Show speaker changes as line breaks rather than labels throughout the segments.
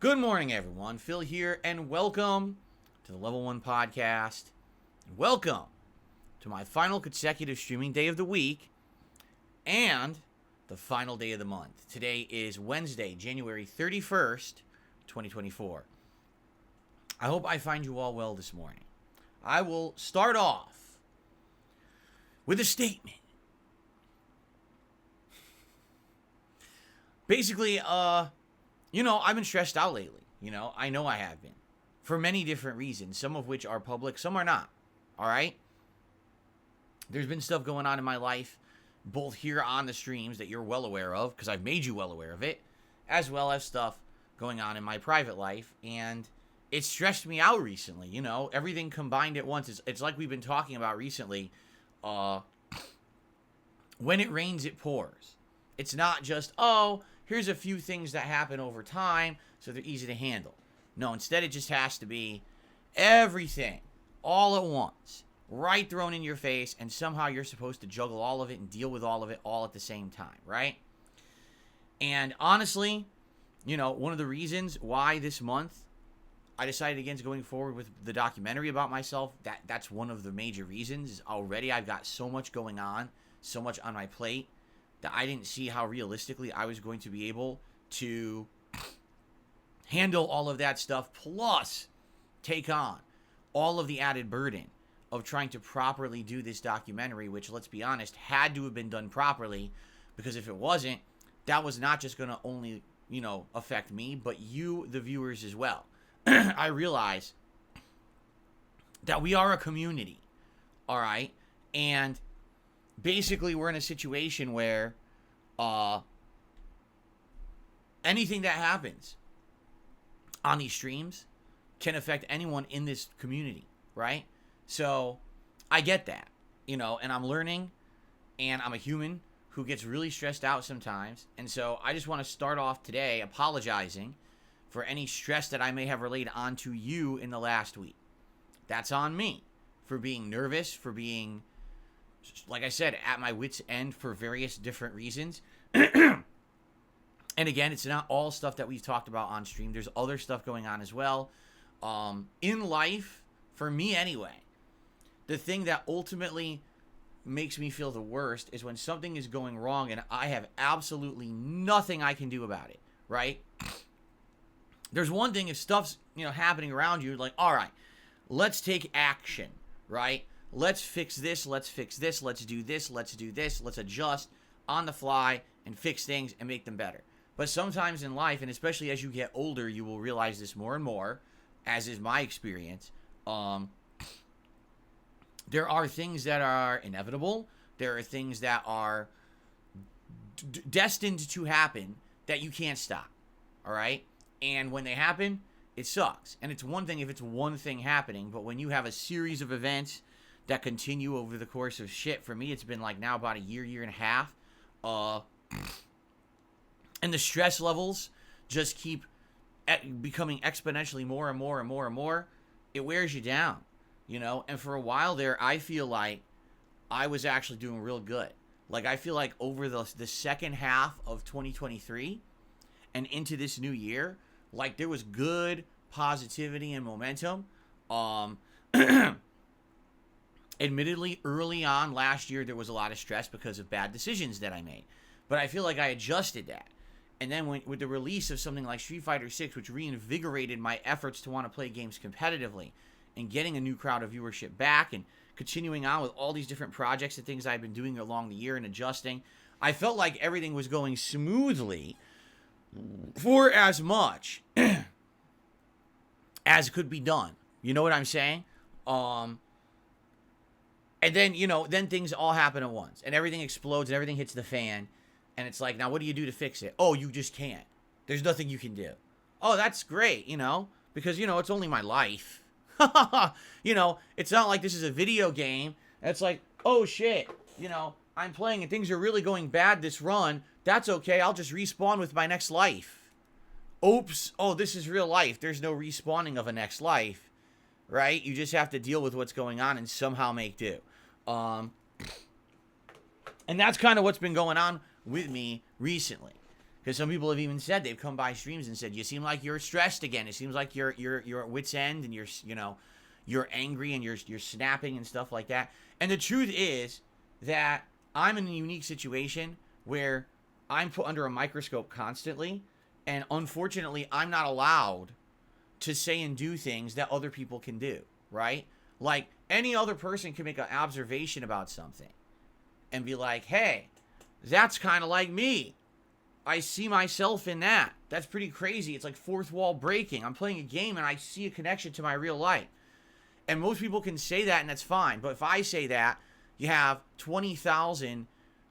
Good morning, everyone. Phil here, and welcome to the Level 1 Podcast. Welcome to my final consecutive streaming day of the week and the final day of the month. Today is Wednesday, January 31st, 2024. I hope I find you all well this morning. I will start off with a statement. Basically, I've been stressed out lately. I know I have been. For many different reasons, some of which are public, some are not. All right? There's been stuff going on in my life, both here on the streams that you're well aware of, because I've made you well aware of it, as well as stuff going on in my private life, and it stressed me out recently, everything combined at once. It's like we've been talking about recently, when it rains, it pours. It's not just, here's a few things that happen over time, so they're easy to handle. No, instead it just has to be everything, all at once, right thrown in your face, and somehow you're supposed to juggle all of it and deal with all of it all at the same time, right? And honestly, one of the reasons why this month I decided against going forward with the documentary about myself, that's one of the major reasons. Already I've got so much going on, so much on my plate, that I didn't see how realistically I was going to be able to handle all of that stuff, plus take on all of the added burden of trying to properly do this documentary, which, let's be honest, had to have been done properly, because if it wasn't, that was not just going to only, affect me, but you, the viewers, as well. I realize that we are a community, all right? And basically, we're in a situation where anything that happens on these streams can affect anyone in this community, right? So I get that, and I'm learning, and I'm a human who gets really stressed out sometimes. And so I just want to start off today apologizing for any stress that I may have relayed onto you in the last week. That's on me for being nervous, for being, like I said, at my wit's end for various different reasons. And again, it's not all stuff that we've talked about on stream. There's other stuff going on as well. In life, for me anyway, the thing that ultimately makes me feel the worst is when something is going wrong and I have absolutely nothing I can do about it, right? There's one thing if stuff's, happening around you, like, all right, let's take action, right? Let's fix this, let's do this, let's adjust on the fly and fix things and make them better. But sometimes in life, and especially as you get older, you will realize this more and more, as is my experience. There are things that are inevitable. There are things that are destined to happen that you can't stop, all right? And when they happen, it sucks. And it's one thing if it's one thing happening, but when you have a series of events that continue over the course of for me, it's been like now about a year and a half. And the stress levels just keep becoming exponentially more and more and more and more, it wears you down, you know? And for a while there, I feel like I was actually doing real good. Like, I feel like over the second half of 2023 and into this new year, like, there was good positivity and momentum. Admittedly, early on last year, there was a lot of stress because of bad decisions that I made. But I feel like I adjusted that. And then with the release of something like Street Fighter 6, which reinvigorated my efforts to want to play games competitively and getting a new crowd of viewership back and continuing on with all these different projects and things I've been doing along the year and adjusting, I felt like everything was going smoothly for as much as could be done. You know what I'm saying? And then, you know, then things all happen at once and everything explodes and everything hits the fan. And it's like, now what do you do to fix it? Oh, you just can't. There's nothing you can do. Oh, that's great, you know, because, you know, it's only my life. You know, it's not like this is a video game. It's like, oh shit, you know, I'm playing and things are really going bad this run. That's okay. I'll just respawn with my next life. Oops. Oh, this is real life. There's no respawning of a next life, right? You just have to deal with what's going on and somehow make do. And that's kind of what's been going on with me recently, because some people have even said, they've come by streams and said, you seem like you're stressed again. It seems like you're at wit's end and you're angry and you're snapping and stuff like that. And the truth is that I'm in a unique situation where I'm put under a microscope constantly, and unfortunately I'm not allowed to say and do things that other people can do, right? Like, any other person can make an observation about something and be like, hey, that's kind of like me. I see myself in that. That's pretty crazy. It's like fourth wall breaking. I'm playing a game and I see a connection to my real life. And most people can say that and that's fine. But if I say that, you have 20,000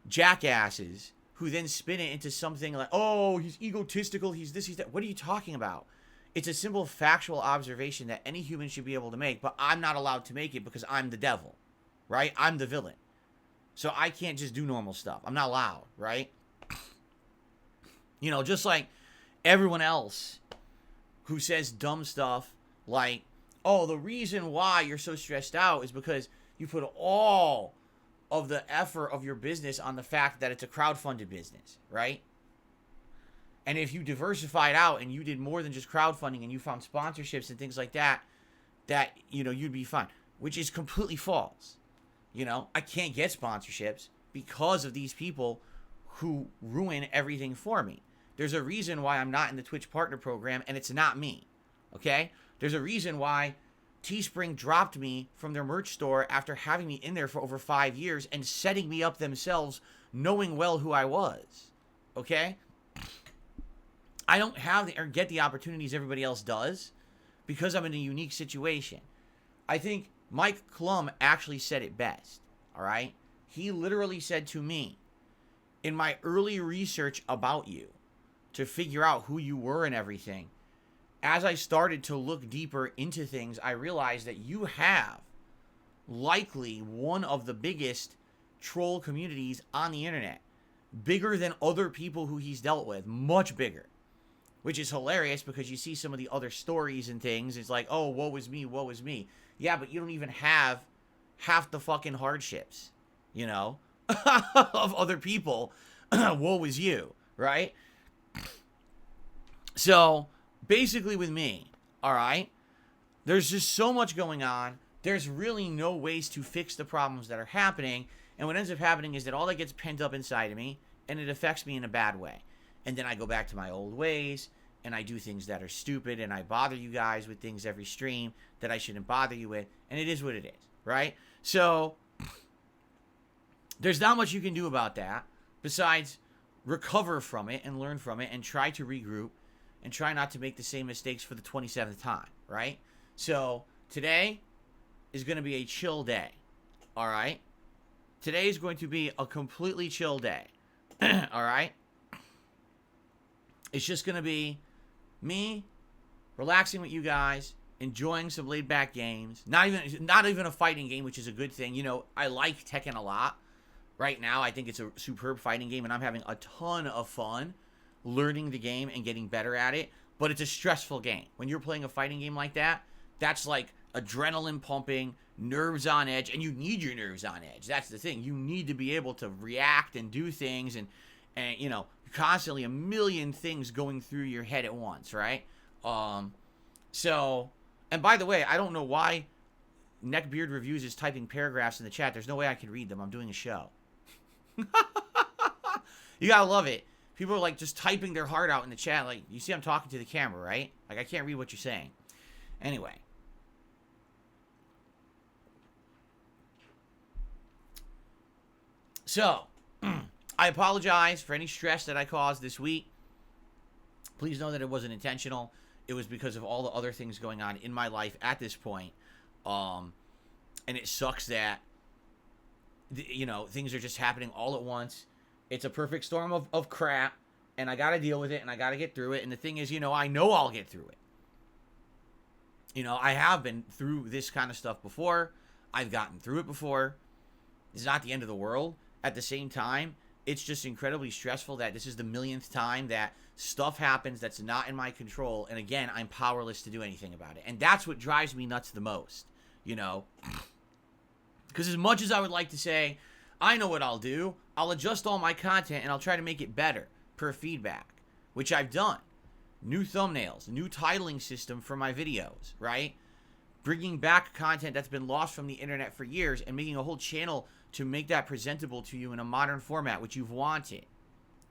jackasses who then spin it into something like, oh, he's egotistical, he's this, he's that. What are you talking about? It's a simple factual observation that any human should be able to make, but I'm not allowed to make it because I'm the devil, right? I'm the villain. So I can't just do normal stuff. I'm not allowed, right? You know, just like everyone else who says dumb stuff like, oh, the reason why you're so stressed out is because you put all of the effort of your business on the fact that it's a crowdfunded business, right? And if you diversified out and you did more than just crowdfunding and you found sponsorships and things like that, you know, you'd be fine, which is completely false. You know, I can't get sponsorships because of these people who ruin everything for me. There's a reason why I'm not in the Twitch partner program, and it's not me, okay? There's a reason why Teespring dropped me from their merch store after having me in there for over 5 years and setting me up themselves, knowing well who I was, okay? I don't have or get the opportunities everybody else does because I'm in a unique situation. I think Mike Klum actually said it best, all right? He literally said to me, in my early research about you, to figure out who you were and everything, as I started to look deeper into things, I realized that you have likely one of the biggest troll communities on the internet. Bigger than other people who he's dealt with, much bigger. Which is hilarious because you see some of the other stories and things, it's like, oh, woe is me, woe is me. Yeah, but you don't even have half the fucking hardships, you know, of other people. Woe is you, right? So, basically with me, all right, there's just so much going on. There's really no ways to fix the problems that are happening. And what ends up happening is that all that gets pent up inside of me, and it affects me in a bad way. And then I go back to my old ways, and I do things that are stupid, and I bother you guys with things every stream that I shouldn't bother you with, and it is what it is, right? So, there's not much you can do about that, besides recover from it and learn from it and try to regroup and try not to make the same mistakes for the 27th time, right? So, today is going to be a chill day, all right? Today is going to be a completely chill day, all right? It's just going to be me relaxing with you guys, enjoying some laid-back games. Not even a fighting game, which is a good thing. You know, I like Tekken a lot. Right now, I think it's a superb fighting game, and I'm having a ton of fun learning the game and getting better at it. but it's a stressful game. When you're playing a fighting game like that, that's like adrenaline pumping, nerves on edge, and you need your nerves on edge. That's the thing. You need to be able to react and do things, and you know, constantly a million things going through your head at once, right? So, and by the way, I don't know why Neckbeard Reviews is typing paragraphs in the chat. There's no way I can read them. I'm doing a show. You gotta love it. People are like just typing their heart out in the chat. Like, you see I'm talking to the camera, right? Like, I can't read what you're saying. Anyway. So, I apologize for any stress that I caused this week. Please know that it wasn't intentional. It was because of all the other things going on in my life at this point. And it sucks that, you know, things are just happening all at once. It's a perfect storm of crap, and I got to deal with it, and I got to get through it. And the thing is, you know I'll get through it. You know, I have been through this kind of stuff before. I've gotten through it before. It's not the end of the world. At the same time, it's just incredibly stressful that this is the millionth time that stuff happens that's not in my control. And again, I'm powerless to do anything about it. And that's what drives me nuts the most, you know. Because as much as I would like to say, I know what I'll do, I'll adjust all my content and I'll try to make it better per feedback, which I've done. New thumbnails, new titling system for my videos, right? Bringing back content that's been lost from the internet for years and making a whole channel to make that presentable to you in a modern format, which you've wanted,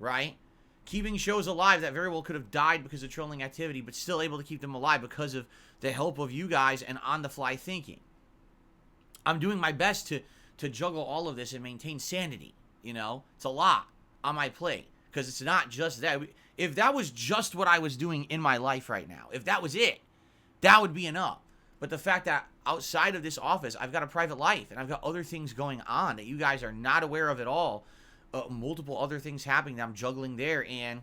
right? Keeping shows alive that very well could have died because of trolling activity, but still able to keep them alive because of the help of you guys and on-the-fly thinking. I'm doing my best to juggle all of this and maintain sanity, you know? It's a lot on my plate, because it's not just that. If that was just what I was doing in my life right now, if that was it, that would be enough. But the fact that outside of this office, I've got a private life, and I've got other things going on that you guys are not aware of at all, multiple other things happening that I'm juggling there, and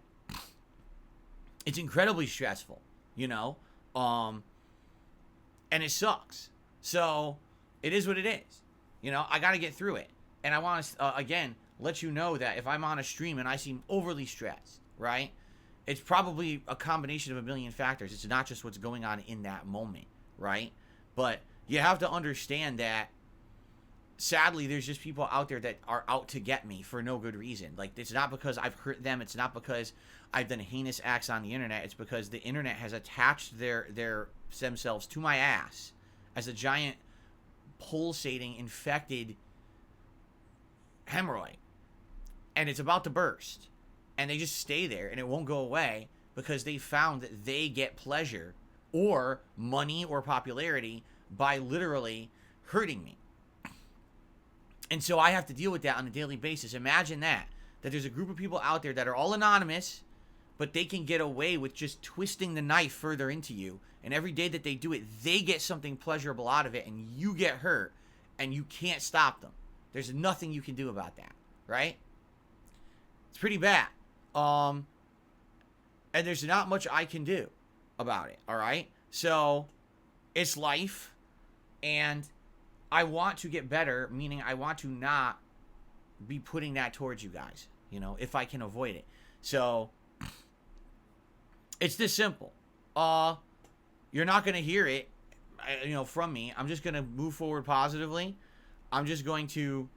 it's incredibly stressful, you know? And it sucks. So, it is what it is. You know, I got to get through it. And I want to, again, let you know that if I'm on a stream and I seem overly stressed, right? It's probably a combination of a million factors. It's not just what's going on in that moment, right? But you have to understand that, sadly, there's just people out there that are out to get me for no good reason. Like, it's not because I've hurt them. It's not because I've done heinous acts on the internet. It's because the internet has attached themselves to my ass as a giant pulsating, infected hemorrhoid. And it's about to burst. And they just stay there, and it won't go away because they found that they get pleasure or money or popularity by literally hurting me. And so I have to deal with that on a daily basis. Imagine that there's a group of people out there that are all anonymous, but they can get away with just twisting the knife further into you. And every day that they do it, they get something pleasurable out of it, and you get hurt, and you can't stop them. There's nothing you can do about that, right? It's pretty bad. And there's not much I can do about it, all right? So, it's life, and I want to get better, meaning I want to not be putting that towards you guys, you know, if I can avoid it. So, it's this simple. You're not going to hear it, you know, from me. I'm just going to move forward positively. I'm just going to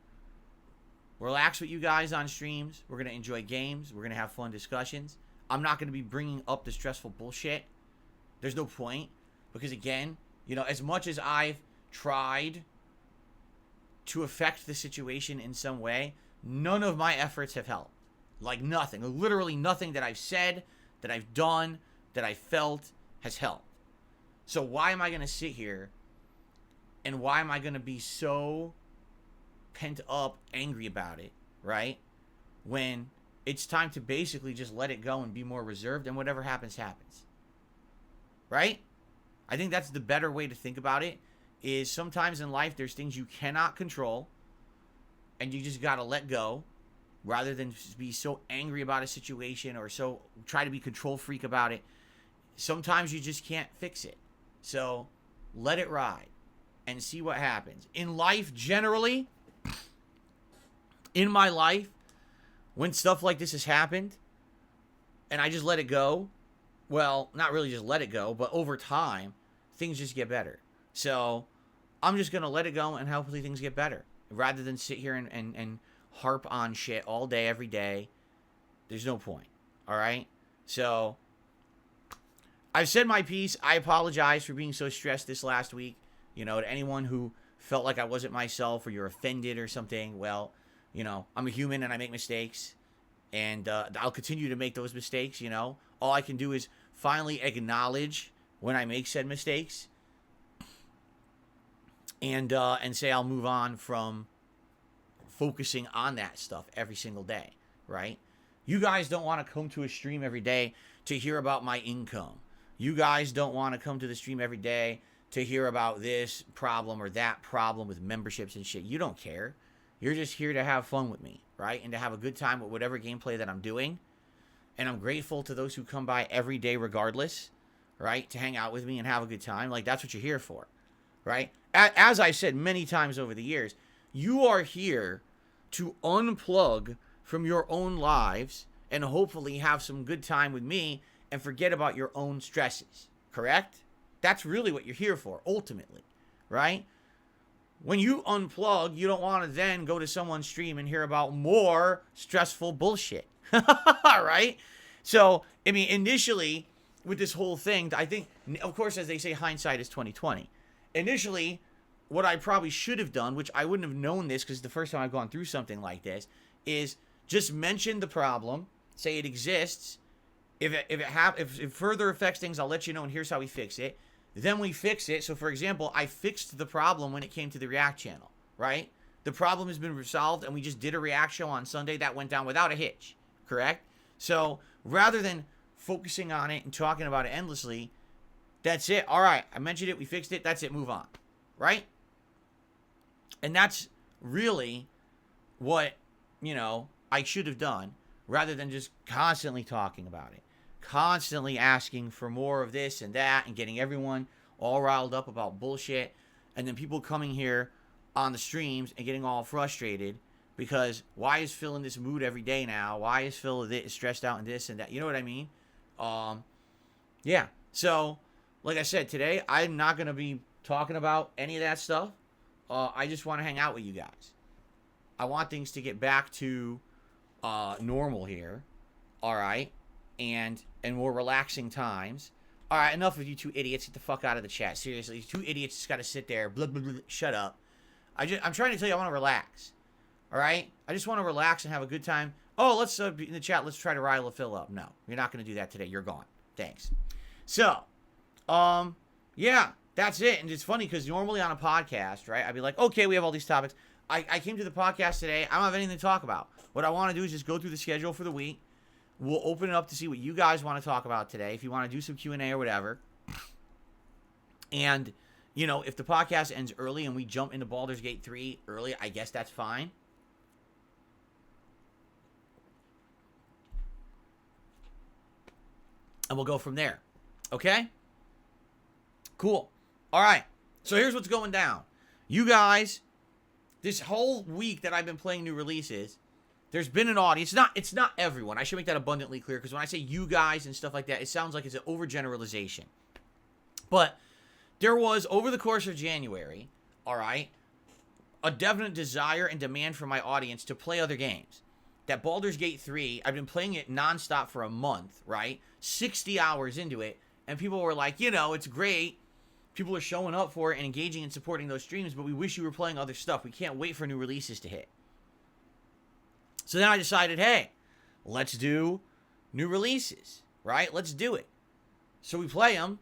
relax with you guys on streams. We're going to enjoy games. We're going to have fun discussions. I'm not going to be bringing up the stressful bullshit. There's no point. Because, again, you know, as much as I've tried to affect the situation in some way, none of my efforts have helped. Like, nothing. Literally nothing that I've said, that I've done, that I felt has helped. So why am I going to sit here, and why am I going to be so pent up, angry about it, right? When it's time to basically just let it go and be more reserved, and whatever happens, happens. Right? I think that's the better way to think about it, is sometimes in life there's things you cannot control, and you just got to let go, rather than be so angry about a situation or so try to be control freak about it. Sometimes you just can't fix it. So let it ride and see what happens. In life, generally, in my life, when stuff like this has happened and I just let it go, well, not really just let it go, but over time, things just get better. So I'm just going to let it go and hopefully things get better. Rather than sit here and harp on shit all day, every day, there's no point. All right? So I've said my piece. I apologize for being so stressed this last week. You know, to anyone who felt like I wasn't myself or you're offended or something, well, you know, I'm a human and I make mistakes. And I'll continue to make those mistakes, you know. All I can do is finally acknowledge when I make said mistakes. And say I'll move on from focusing on that stuff every single day, right? You guys don't want to come to a stream every day to hear about my income. You guys don't want to come to the stream every day to hear about this problem or that problem with memberships and shit. You don't care. You're just here to have fun with me, right? And to have a good time with whatever gameplay that I'm doing. And I'm grateful to those who come by every day regardless, right? To hang out with me and have a good time. Like, that's what you're here for, right? As I've said many times over the years, you are here to unplug from your own lives and hopefully have some good time with me and forget about your own stresses, correct? That's really what you're here for, ultimately, right? When you unplug, you don't want to then go to someone's stream and hear about more stressful bullshit, right? So, I mean, initially, with this whole thing, I think, of course, as they say, hindsight is 20/20. Initially, what I probably should have done, which I wouldn't have known this because the first time I've gone through something like this, is just mention the problem, say it exists. If it further affects things, I'll let you know, and here's how we fix it. Then we fix it. So, for example, I fixed the problem when it came to the React channel, right? The problem has been resolved, and we just did a React show on Sunday that went down without a hitch, correct? So, rather than focusing on it and talking about it endlessly, that's it. All right, I mentioned it. We fixed it. That's it. Move on, right? And that's really what, you know, I should have done rather than just constantly talking about it. Constantly asking for more of this and that and getting everyone all riled up about bullshit, and then people coming here on the streams and getting all frustrated because why is Phil in this mood every day now? Why is Phil stressed out and this and that? You know what I mean? Yeah. So, like I said, today I'm not going to be talking about any of that stuff. I just want to hang out with you guys. I want things to get back to normal here. All right. And more relaxing times. All right, enough of you two idiots. Get the fuck out of the chat. Seriously, you two idiots just got to sit there. Blah, blah, blah. Shut up. I'm trying to tell you I want to relax. All right? I just want to relax and have a good time. Oh, let's be in the chat. Let's try to rile Phil up. No, you're not going to do that today. You're gone. Thanks. So, yeah, that's it. And it's funny because normally on a podcast, right, I'd be like, okay, we have all these topics. I came to the podcast today. I don't have anything to talk about. What I want to do is just go through the schedule for the week. We'll open it up to see what you guys want to talk about today. If you want to do some Q&A or whatever. And, you know, if the podcast ends early and we jump into Baldur's Gate 3 early, I guess that's fine. And we'll go from there. Okay? Cool. All right. So here's what's going down. You guys, this whole week that I've been playing new releases, there's been an audience. It's not everyone. I should make that abundantly clear because when I say you guys and stuff like that, it sounds like it's an overgeneralization. But there was, over the course of January, all right, a definite desire and demand from my audience to play other games. That Baldur's Gate 3, I've been playing it nonstop for a month, right? 60 hours into it. And people were like, you know, it's great. People are showing up for it and engaging and supporting those streams, but we wish you were playing other stuff. We can't wait for new releases to hit. So then I decided, hey, let's do new releases, right? Let's do it. So we play them,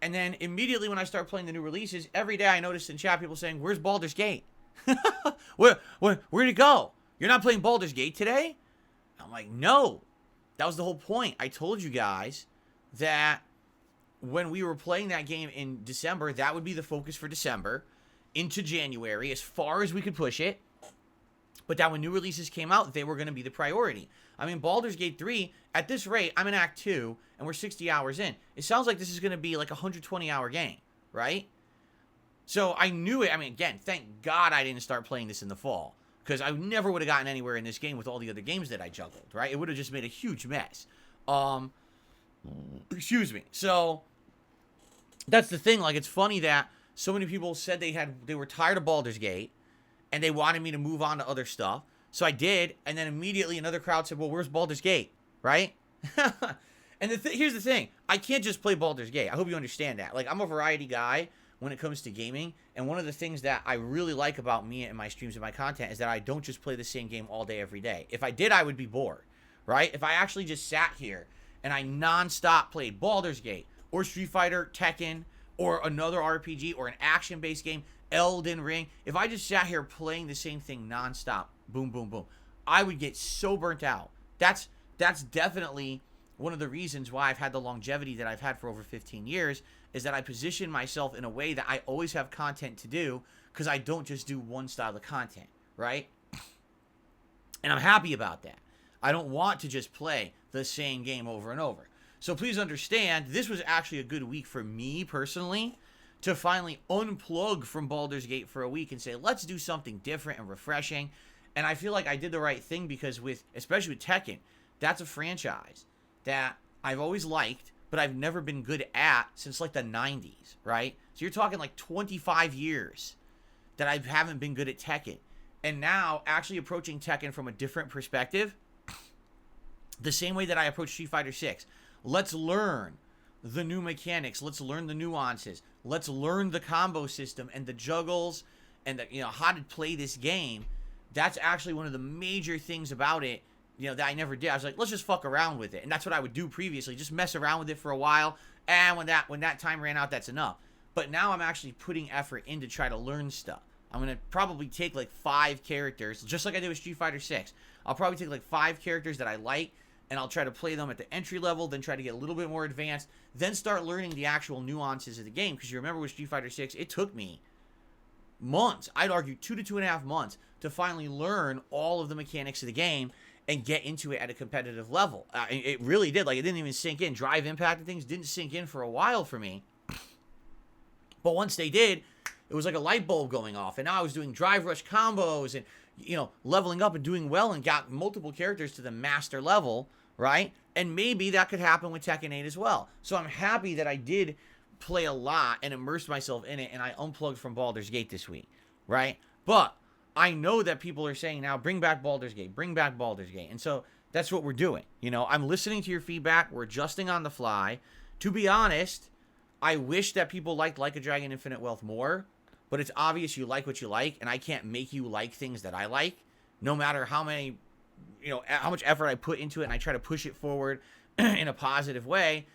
and then immediately when I start playing the new releases, every day I noticed in chat people saying, where's Baldur's Gate? Where'd it go? You're not playing Baldur's Gate today? I'm like, no. That was the whole point. I told you guys that when we were playing that game in December, that would be the focus for December into January, as far as we could push it. But that when new releases came out, they were going to be the priority. I mean, Baldur's Gate 3, at this rate, I'm in Act 2, and we're 60 hours in. It sounds like this is going to be like a 120-hour game, right? So I knew it. I mean, again, thank God I didn't start playing this in the fall, because I never would have gotten anywhere in this game with all the other games that I juggled, right? It would have just made a huge mess. Excuse me. So that's the thing. Like, it's funny that so many people said they were tired of Baldur's Gate and they wanted me to move on to other stuff. So I did, and then immediately another crowd said, "Well, where's Baldur's Gate?" Right? And here's the thing: I can't just play Baldur's Gate. I hope you understand that. Like, I'm a variety guy when it comes to gaming, and one of the things that I really like about me and my streams and my content is that I don't just play the same game all day every day. If I did, I would be bored, right? If I actually just sat here and I nonstop played Baldur's Gate or Street Fighter, Tekken, or another RPG or an action-based game, Elden Ring, if I just sat here playing the same thing nonstop, boom, boom, boom, I would get so burnt out. That's definitely one of the reasons why I've had the longevity that I've had for over 15 years, is that I position myself in a way that I always have content to do, because I don't just do one style of content, right? And I'm happy about that. I don't want to just play the same game over and over. So please understand, this was actually a good week for me personally to finally unplug from Baldur's Gate for a week and say, let's do something different and refreshing. And I feel like I did the right thing, because especially with Tekken, that's a franchise that I've always liked, but I've never been good at since like the 90s, right? So you're talking like 25 years that I haven't been good at Tekken. And now actually approaching Tekken from a different perspective, the same way that I approach Street Fighter 6. Let's learn the new mechanics. Let's learn the nuances. Let's learn the combo system and the juggles and how to play this game. That's actually one of the major things about it, that I never did. I was like, let's just fuck around with it. And that's what I would do previously, just mess around with it for a while. And when that time ran out, that's enough. But now I'm actually putting effort in to try to learn stuff. I'm going to probably take like 5 characters, just like I did with Street Fighter 6. I'll probably take like 5 characters that I like, and I'll try to play them at the entry level, then try to get a little bit more advanced, then start learning the actual nuances of the game. Because you remember with Street Fighter 6, it took me months, I'd argue 2 to 2.5 months, to finally learn all of the mechanics of the game and get into it at a competitive level. It really did. Like, it didn't even sink in. Drive impact and things didn't sink in for a while for me. But once they did, it was like a light bulb going off. And now I was doing drive rush combos and, leveling up and doing well, and got multiple characters to the master level, right? And maybe that could happen with Tekken 8 as well. So I'm happy that I did play a lot and immersed myself in it, and I unplugged from Baldur's Gate this week, right? But I know that people are saying now, bring back Baldur's Gate, bring back Baldur's Gate. And so that's what we're doing. I'm listening to your feedback. We're adjusting on the fly. To be honest, I wish that people liked Like a Dragon Infinite Wealth more, but it's obvious you like what you like, and I can't make you like things that I like, no matter how much effort I put into it and I try to push it forward in a positive way.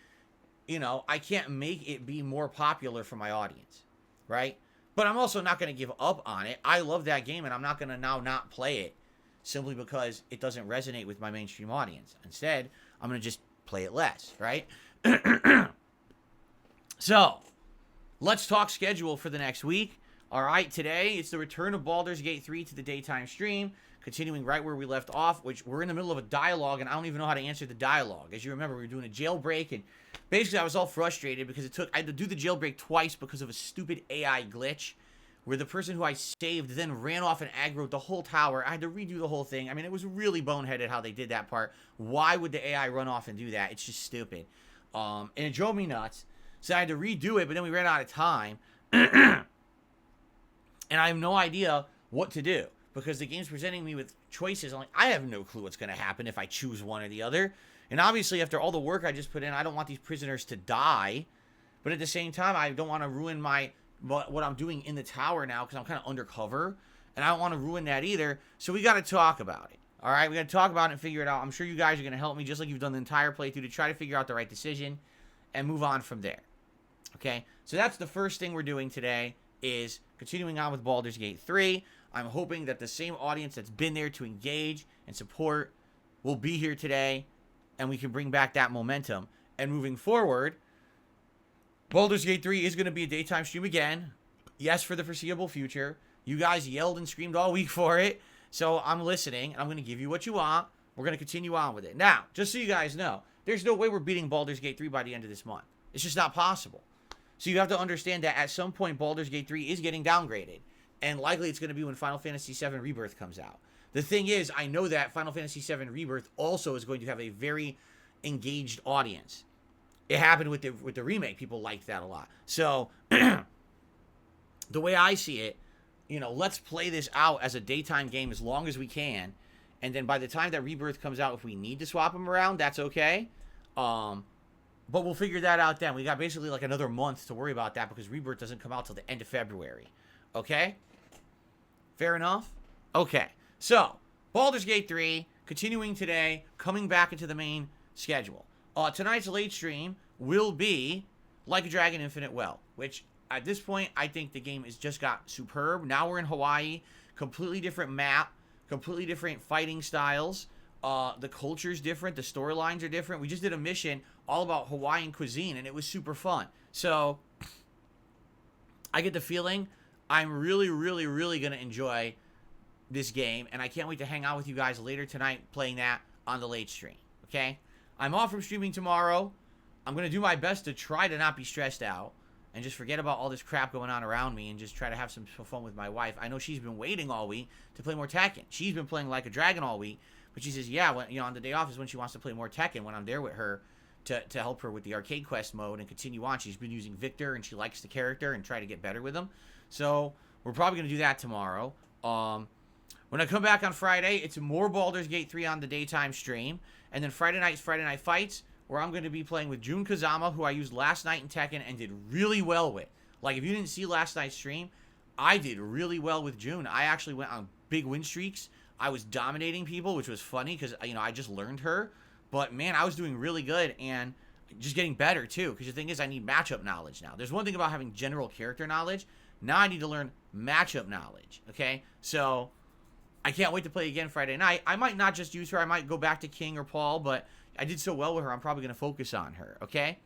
I can't make it be more popular for my audience, right? But I'm also not going to give up on it. I love that game, and I'm not going to now not play it simply because it doesn't resonate with my mainstream audience. Instead, I'm going to just play it less, right? So, let's talk schedule for the next week. All right, today it's the return of Baldur's Gate 3 to the daytime stream, continuing right where we left off, which we're in the middle of a dialogue, and I don't even know how to answer the dialogue. As you remember, we were doing a jailbreak, and basically I was all frustrated because I had to do the jailbreak twice because of a stupid AI glitch where the person who I saved then ran off and aggroed the whole tower. I had to redo the whole thing. I mean, it was really boneheaded how they did that part. Why would the AI run off and do that? It's just stupid. And it drove me nuts. So I had to redo it, but then we ran out of time. And I have no idea what to do, because the game's presenting me with choices. I'm like, I have no clue what's going to happen if I choose one or the other. And obviously, after all the work I just put in, I don't want these prisoners to die. But at the same time, I don't want to ruin what I'm doing in the tower now, because I'm kind of undercover. And I don't want to ruin that either. So we got to talk about it. All right? We got to talk about it and figure it out. I'm sure you guys are going to help me, just like you've done the entire playthrough, to try to figure out the right decision and move on from there. Okay? So that's the first thing we're doing today, is continuing on with Baldur's Gate 3. I'm hoping that the same audience that's been there to engage and support will be here today, and we can bring back that momentum. And moving forward, Baldur's Gate 3 is going to be a daytime stream again. Yes, for the foreseeable future. You guys yelled and screamed all week for it, so I'm listening, and I'm going to give you what you want. We're going to continue on with it. Now, just so you guys know, there's no way we're beating Baldur's Gate 3 by the end of this month. It's just not possible. So you have to understand that at some point, Baldur's Gate 3 is getting downgraded. And likely it's going to be when Final Fantasy VII Rebirth comes out. The thing is, I know that Final Fantasy VII Rebirth also is going to have a very engaged audience. it happened with the remake. People liked that a lot. So the way I see it, let's play this out as a daytime game as long as we can, and then by the time that Rebirth comes out, if we need to swap them around, that's okay. But we'll figure that out then. We got basically like another month to worry about that because Rebirth doesn't come out till the end of February. Okay? Fair enough? Okay. So, Baldur's Gate 3, continuing today, coming back into the main schedule. Tonight's late stream will be Like a Dragon Infinite Well, which at this point, I think the game has just got superb. Now we're in Hawaii, completely different map, completely different fighting styles. The culture's different, the storylines are different. We just did a mission all about Hawaiian cuisine, and it was super fun. So, I get the feeling I'm really, really, really going to enjoy this game, and I can't wait to hang out with you guys later tonight playing that on the late stream, okay? I'm off from streaming tomorrow. I'm going to do my best to try to not be stressed out and just forget about all this crap going on around me and just try to have some fun with my wife. I know she's been waiting all week to play more Tekken. She's been playing Like a Dragon all week, but she says, yeah, on the day off is when she wants to play more Tekken, when I'm there with her to help her with the Arcade Quest mode and continue on. She's been using Victor, and she likes the character and try to get better with him. So we're probably going to do that tomorrow. When I come back on Friday, it's more Baldur's Gate 3 on the daytime stream. And then Friday night is Friday Night Fights, where I'm going to be playing with Jun Kazama, who I used last night in Tekken and did really well with. Like, if you didn't see last night's stream, I did really well with Jun. I actually went on big win streaks. I was dominating people, which was funny because, I just learned her. But, man, I was doing really good and just getting better, too. Because the thing is, I need matchup knowledge now. There's one thing about having general character knowledge. Now I need to learn matchup knowledge, okay? So, I can't wait to play again Friday night. I might not just use her. I might go back to King or Paul, but I did so well with her, I'm probably going to focus on her, okay?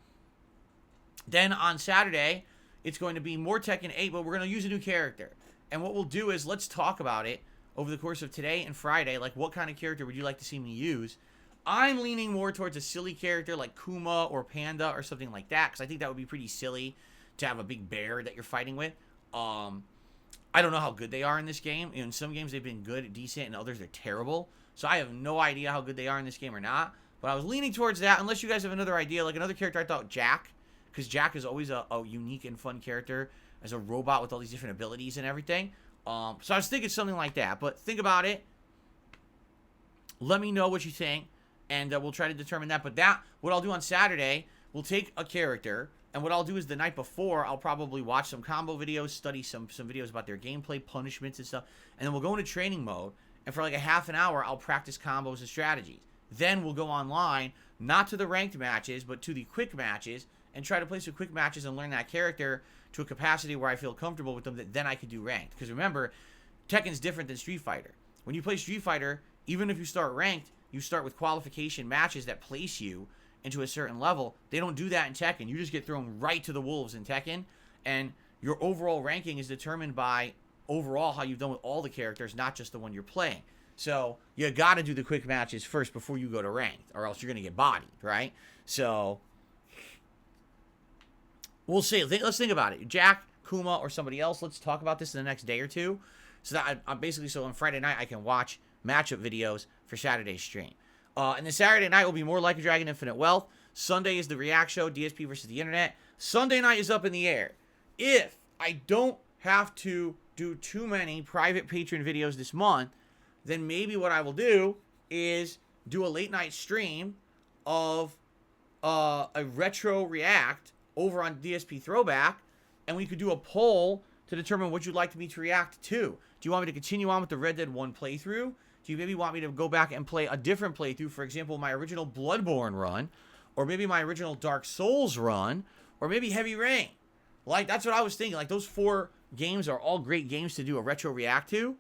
Then on Saturday, it's going to be more Tekken 8, but we're going to use a new character. And what we'll do is let's talk about it over the course of today and Friday. Like, what kind of character would you like to see me use? I'm leaning more towards a silly character like Kuma or Panda or something like that, because I think that would be pretty silly to have a big bear that you're fighting with. I don't know how good they are in this game. In some games they've been good, decent, and others they're terrible. So I have no idea how good they are in this game or not. But I was leaning towards that, unless you guys have another idea. Like another character, I thought Jack, because Jack is always a unique and fun character as a robot with all these different abilities and everything. So I was thinking something like that. But think about it. Let me know what you think, and we'll try to determine that. But what I'll do on Saturday, we'll take a character, and what I'll do is the night before, I'll probably watch some combo videos, study some videos about their gameplay, punishments, and stuff. And then we'll go into training mode, and for like a half an hour, I'll practice combos and strategies. Then we'll go online, not to the ranked matches, but to the quick matches, and try to play some quick matches and learn that character to a capacity where I feel comfortable with them, that then I can do ranked. Because remember, Tekken's different than Street Fighter. When you play Street Fighter, even if you start ranked, you start with qualification matches that place you into a certain level. They don't do that in Tekken. You just get thrown right to the wolves in Tekken, and your overall ranking is determined by overall how you've done with all the characters, not just the one you're playing. So you got to do the quick matches first before you go to ranked, or else you're going to get bodied, right? So we'll see. Let's think about it. Jack, Kuma, or somebody else. Let's talk about this in the next day or two. So that I'm basically, so on Friday night I can watch matchup videos for Saturday's stream. And then Saturday night will be more Like a Dragon Infinite Wealth. Sunday is the React Show, DSP versus the Internet. Sunday night is up in the air. If I don't have to do too many private patron videos this month, then maybe what I will do is do a late night stream of a retro react over on DSP Throwback, and we could do a poll to determine what you'd like me to react to. Do you want me to continue on with the Red Dead 1 playthrough? Do you maybe want me to go back and play a different playthrough? For example, my original Bloodborne run, or maybe my original Dark Souls run, or maybe Heavy Rain. Like, that's what I was thinking. Like, those 4 games are all great games to do a retro react to.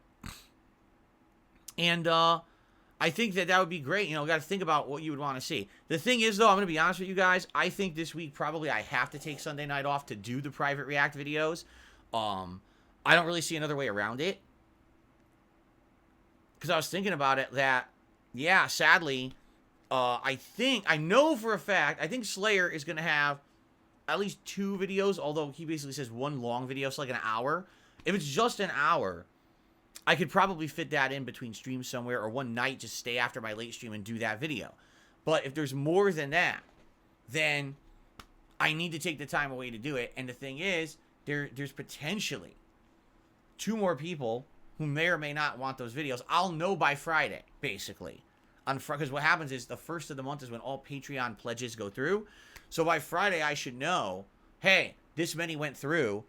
And I think that would be great. Got to think about what you would want to see. The thing is, though, I'm going to be honest with you guys. I think this week probably I have to take Sunday night off to do the private react videos. I don't really see another way around it. Because I was thinking about it that, yeah, sadly, I know for a fact, I think Slayer is going to have at least 2 videos, although he basically says 1 long video, so like an hour. If it's just an hour, I could probably fit that in between streams somewhere, or one night just stay after my late stream and do that video. But if there's more than that, then I need to take the time away to do it. And the thing is, there's potentially 2 more people who may or may not want those videos. I'll know by Friday, basically. Because what happens is the first of the month is when all Patreon pledges go through. So by Friday, I should know, hey, this many went through,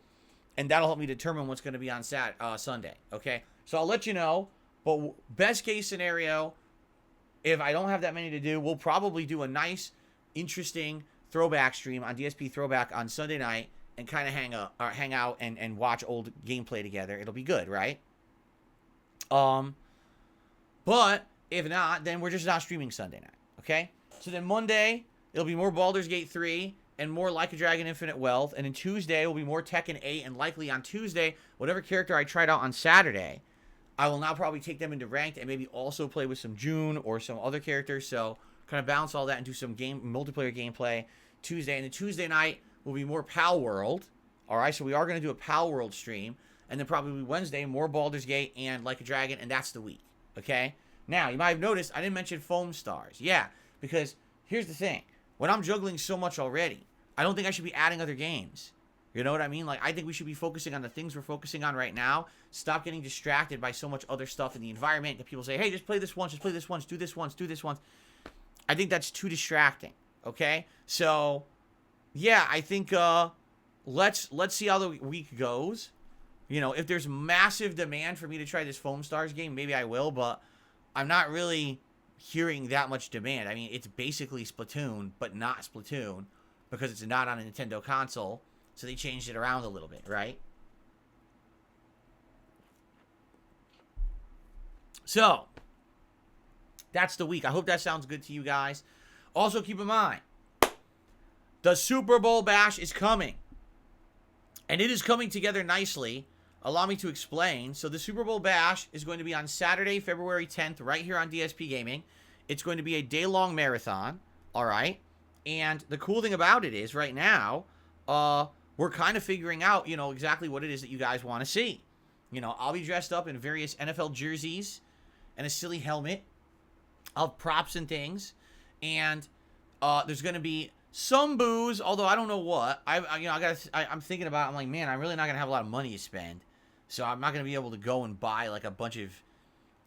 and that'll help me determine what's going to be on Sunday, okay? So I'll let you know, but best case scenario, if I don't have that many to do, we'll probably do a nice, interesting throwback stream on DSP Throwback on Sunday night and kind of hang out and watch old gameplay together. It'll be good, right? But if not, then we're just not streaming Sunday night, okay? So then Monday, it'll be more Baldur's Gate 3 and more Like a Dragon Infinite Wealth. And then Tuesday will be more Tekken 8. And likely on Tuesday, whatever character I tried out on Saturday, I will now probably take them into ranked and maybe also play with some June or some other characters. So kind of balance all that and do some multiplayer gameplay Tuesday. And then Tuesday night will be more Pal World. All right, so we are going to do a Pal World stream. And then probably Wednesday, more Baldur's Gate and Like a Dragon. And that's the week, okay? Now, you might have noticed I didn't mention Foam Stars. Yeah, because here's the thing. When I'm juggling so much already, I don't think I should be adding other games. You know what I mean? Like, I think we should be focusing on the things we're focusing on right now. Stop getting distracted by so much other stuff in the environment that people say, hey, just play this once, just play this once, do this once, do this once. I think that's too distracting, okay? So, yeah, I think let's see how the week goes. You know, if there's massive demand for me to try this Foam Stars game, maybe I will, but I'm not really hearing that much demand. I mean, it's basically Splatoon, but not Splatoon, because it's not on a Nintendo console, so they changed it around a little bit, right? So, that's the week. I hope that sounds good to you guys. Also, keep in mind, the Super Bowl Bash is coming. And it is coming together nicely. Allow me to explain. So the Super Bowl Bash is going to be on Saturday, February 10th, right here on DSP Gaming. It's going to be a day-long marathon, all right? And the cool thing about it is, right now, we're kind of figuring out, you know, exactly what it is that you guys want to see. You know, I'll be dressed up in various NFL jerseys and a silly helmet of props and things. And there's going to be some booze, although I don't know what. I'm thinking about, I'm like, man, I'm really not going to have a lot of money to spend. So I'm not going to be able to go and buy, like, a bunch of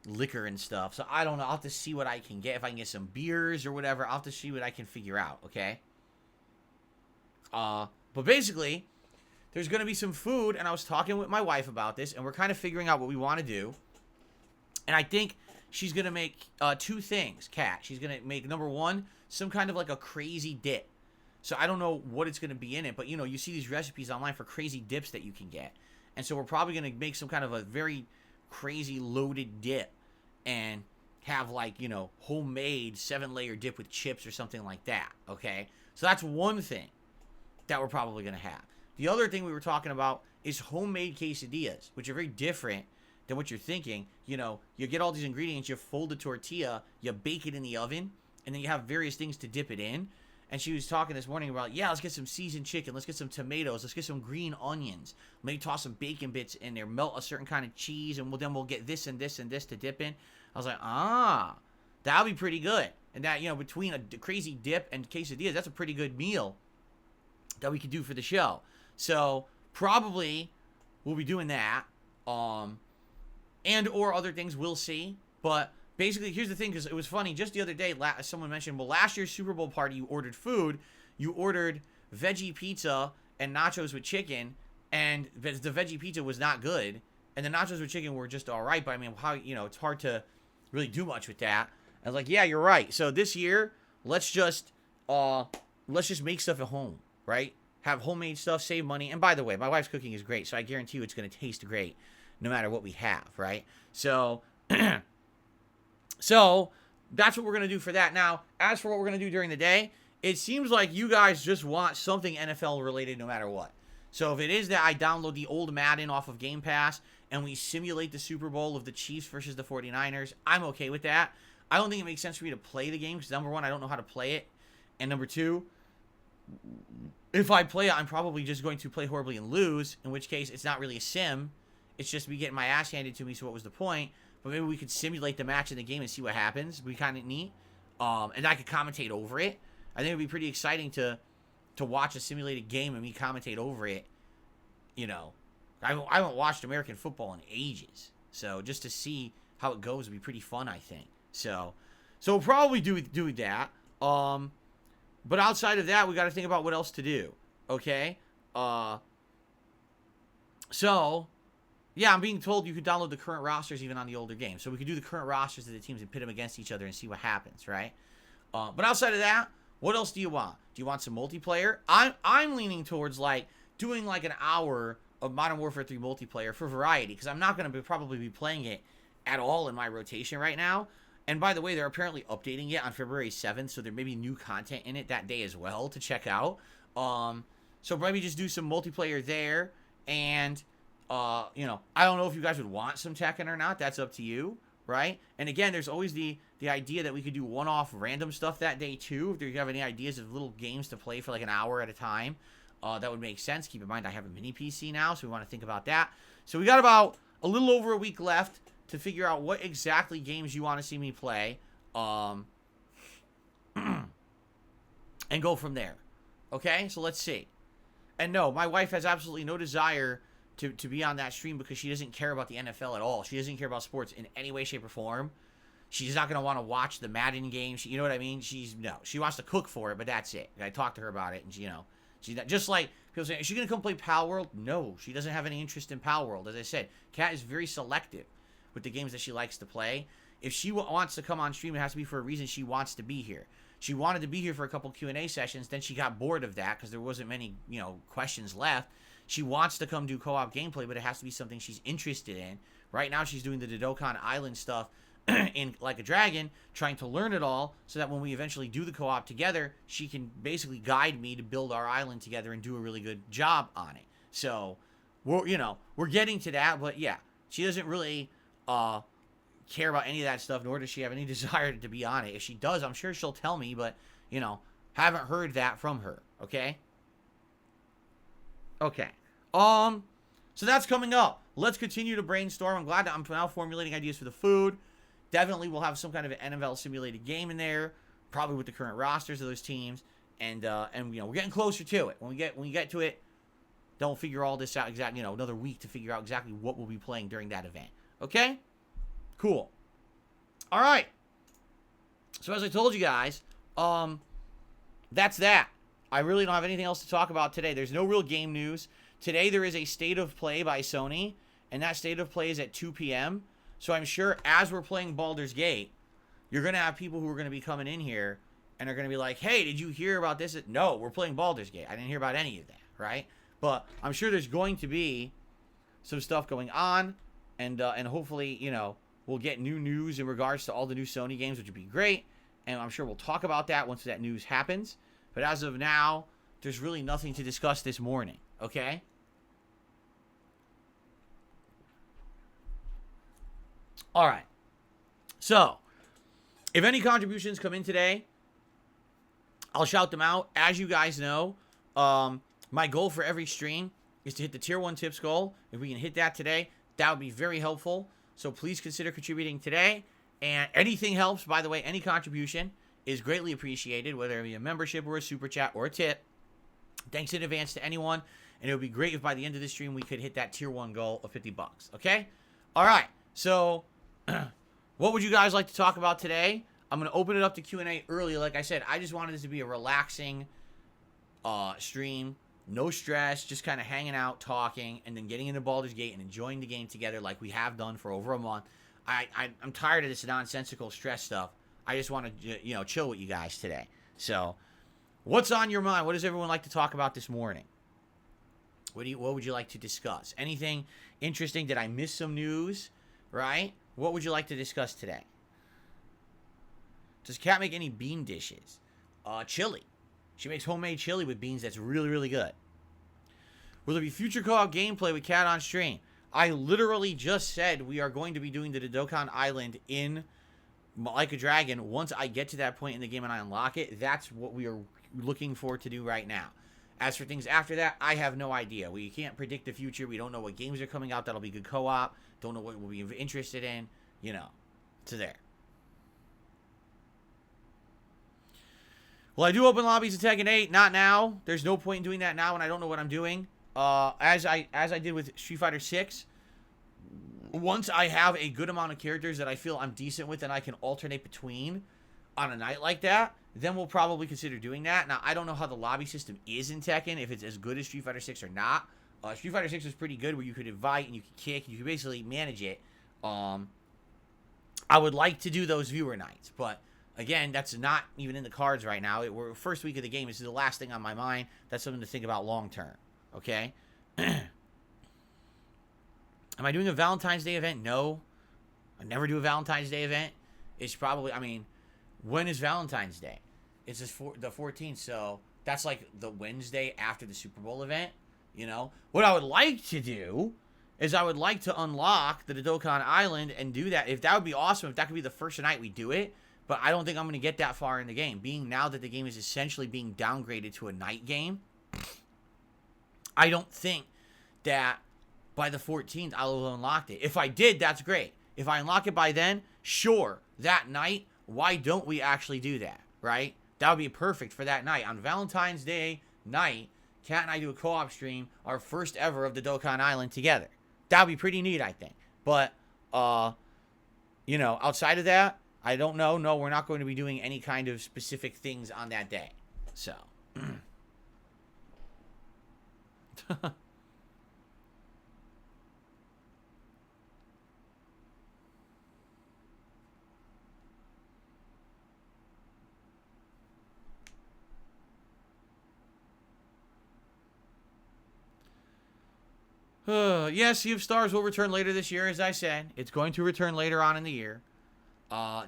liquor and stuff. So I don't know. I'll have to see what I can get. If I can get some beers or whatever, I'll have to see what I can figure out, okay? But basically, there's going to be some food, and I was talking with my wife about this, and we're kind of figuring out what we want to do. And I think she's going to make 2 things, Kat. She's going to make, number 1, some kind of like a crazy dip. So I don't know what it's going to be in it, but, you know, you see these recipes online for crazy dips that you can get. And so we're probably going to make some kind of a very crazy loaded dip and have, like, you know, homemade 7-layer dip with chips or something like that, okay? So that's one thing that we're probably going to have. The other thing we were talking about is homemade quesadillas, which are very different than what you're thinking. You know, you get all these ingredients, you fold the tortilla, you bake it in the oven, and then you have various things to dip it in. And she was talking this morning about, yeah, let's get some seasoned chicken. Let's get some tomatoes. Let's get some green onions. Maybe toss some bacon bits in there. Melt a certain kind of cheese. And then we'll get this and this and this to dip in. I was like, that'll be pretty good. And that, you know, between a crazy dip and quesadillas, that's a pretty good meal that we could do for the show. So probably we'll be doing that. And or other things, we'll see. But basically, here's the thing, because it was funny. Just the other day, someone mentioned, well, last year's Super Bowl party, you ordered food. You ordered veggie pizza and nachos with chicken, and the veggie pizza was not good, and the nachos with chicken were just all right. But I mean, how, you know, it's hard to really do much with that. I was like, yeah, you're right. So this year, let's just make stuff at home, right? Have homemade stuff, save money. And by the way, my wife's cooking is great, so I guarantee you it's going to taste great no matter what we have, right? So So, that's what we're going to do for that. Now, as for what we're going to do during the day, it seems like you guys just want something NFL related no matter what. So, if it is that I download the old Madden off of Game Pass and we simulate the Super Bowl of the Chiefs versus the 49ers, I'm okay with that. I don't think it makes sense for me to play the game because, number 1, I don't know how to play it. And number 2, if I play it, I'm probably just going to play horribly and lose, in which case it's not really a sim. It's just me getting my ass handed to me, so what was the point? But maybe we could simulate the match in the game and see what happens. It'd be kind of neat. And I could commentate over it. I think it would be pretty exciting to to watch a simulated game and me commentate over it. You know, I haven't watched American football in ages. So just to see how it goes would be pretty fun, I think. So we'll probably do that. But outside of that, we got to think about what else to do. Okay? So, yeah, I'm being told you could download the current rosters even on the older games. So we could do the current rosters of the teams and pit them against each other and see what happens, right? But outside of that, what else do you want? Do you want some multiplayer? I'm leaning towards, like, doing, like, an hour of Modern Warfare 3 multiplayer for variety, because I'm not going to probably be playing it at all in my rotation right now. And by the way, they're apparently updating it on February 7th, so there may be new content in it that day as well to check out. So maybe just do some multiplayer there, and, you know, I don't know if you guys would want some Tekken or not. That's up to you, right? And again, there's always the idea that we could do one-off random stuff that day, too. If you have any ideas of little games to play for like an hour at a time, that would make sense. Keep in mind, I have a mini PC now, so we want to think about that. So we got about a little over a week left to figure out what exactly games you want to see me play, and go from there. Okay? So let's see. And no, my wife has absolutely no desire to be on that stream because she doesn't care about the NFL at all. She doesn't care about sports in any way, shape, or form. She's not going to want to watch the Madden game. You know what I mean? She wants to cook for it, but that's it. I talked to her about it, and she's not, just like people say, is she going to come play Pal World? No, she doesn't have any interest in Pal World. As I said, Kat is very selective with the games that she likes to play. If she wants to come on stream, it has to be for a reason she wants to be here. She wanted to be here for a couple Q&A sessions, then she got bored of that because there wasn't many, questions left. She wants to come do co-op gameplay, but it has to be something she's interested in. Right now, she's doing the Dokkan Island stuff in Like a Dragon, trying to learn it all so that when we eventually do the co-op together, she can basically guide me to build our island together and do a really good job on it. So, we're getting to that, but yeah, she doesn't really care about any of that stuff, nor does she have any desire to be on it. If she does, I'm sure she'll tell me, but, haven't heard that from her, okay? Okay. So that's coming up. Let's continue to brainstorm. I'm glad that I'm now formulating ideas for the food. Definitely we'll have some kind of an NFL simulated game in there, probably with the current rosters of those teams, and we're getting closer to it. When we get to it, then we'll figure all this out exactly, another week to figure out exactly what we'll be playing during that event. Okay? Cool. All right. So as I told you guys, that's that. I really don't have anything else to talk about today. There's no real game news. Today there is a State of Play by Sony, and that State of Play is at 2 p.m., so I'm sure as we're playing Baldur's Gate, you're going to have people who are going to be coming in here and are going to be like, hey, did you hear about this? No, we're playing Baldur's Gate. I didn't hear about any of that, right? But I'm sure there's going to be some stuff going on, and hopefully, we'll get new news in regards to all the new Sony games, which would be great, and I'm sure we'll talk about that once that news happens. But as of now, there's really nothing to discuss this morning, okay? All right. So, if any contributions come in today, I'll shout them out. As you guys know, my goal for every stream is to hit the Tier 1 tips goal. If we can hit that today, that would be very helpful. So please consider contributing today. And anything helps, by the way, any contribution is greatly appreciated, whether it be a membership or a super chat or a tip. Thanks in advance to anyone. And it would be great if by the end of the stream we could hit that Tier 1 goal of $50. Okay? All right. So, what would you guys like to talk about today? I'm going to open it up to Q&A early. Like I said, I just wanted this to be a relaxing stream. No stress, just kind of hanging out, talking, and then getting into Baldur's Gate and enjoying the game together like we have done for over a month. I'm tired of this nonsensical stress stuff. I just want to, chill with you guys today. So, what's on your mind? What does everyone like to talk about this morning? What would you like to discuss? Anything interesting? Did I miss some news? Right? What would you like to discuss today? Does Kat make any bean dishes? Chili. She makes homemade chili with beans that's really, really good. Will there be future co-op gameplay with Kat on stream? I literally just said we are going to be doing the Dokkan Island in Like a Dragon. Once I get to that point in the game and I unlock it, that's what we are looking for to do right now. As for things after that, I have no idea. We can't predict the future. We don't know what games are coming out that'll be good co-op. Don't know what we'll be interested in. So there. Well, I do open lobbies in Tekken 8. Not now. There's no point in doing that now when I don't know what I'm doing. As I did with Street Fighter 6. Once I have a good amount of characters that I feel I'm decent with and I can alternate between on a night like that, then we'll probably consider doing that. Now, I don't know how the lobby system is in Tekken, if it's as good as Street Fighter 6 or not. Street Fighter 6 was pretty good where you could invite and you could kick and you could basically manage it. I would like to do those viewer nights, but again, that's not even in the cards right now. We're first week of the game. This is the last thing on my mind. That's something to think about long term. Okay? Am I doing a Valentine's Day event? No. I never do a Valentine's Day event. It's probably, I mean, when is Valentine's Day? It's just the 14th, so that's like the Wednesday after the Super Bowl event, you know? What I would like to do is I would like to unlock the Dokkan Island and do that. If that would be awesome, if that could be the first night we do it, but I don't think I'm going to get that far in the game. Being now that the game is essentially being downgraded to a night game, I don't think that by the 14th I'll have unlocked it. If I did, that's great. If I unlock it by then, sure, that night, why don't we actually do that, right? That would be perfect for that night. On Valentine's Day night, Kat and I do a co-op stream, our first ever of the Dokkan Island together. That would be pretty neat, I think. But, you know, outside of that, I don't know. No, we're not going to be doing any kind of specific things on that day. So. Yes, Sea of Stars will return later this year, as I said. It's going to return later on in the year.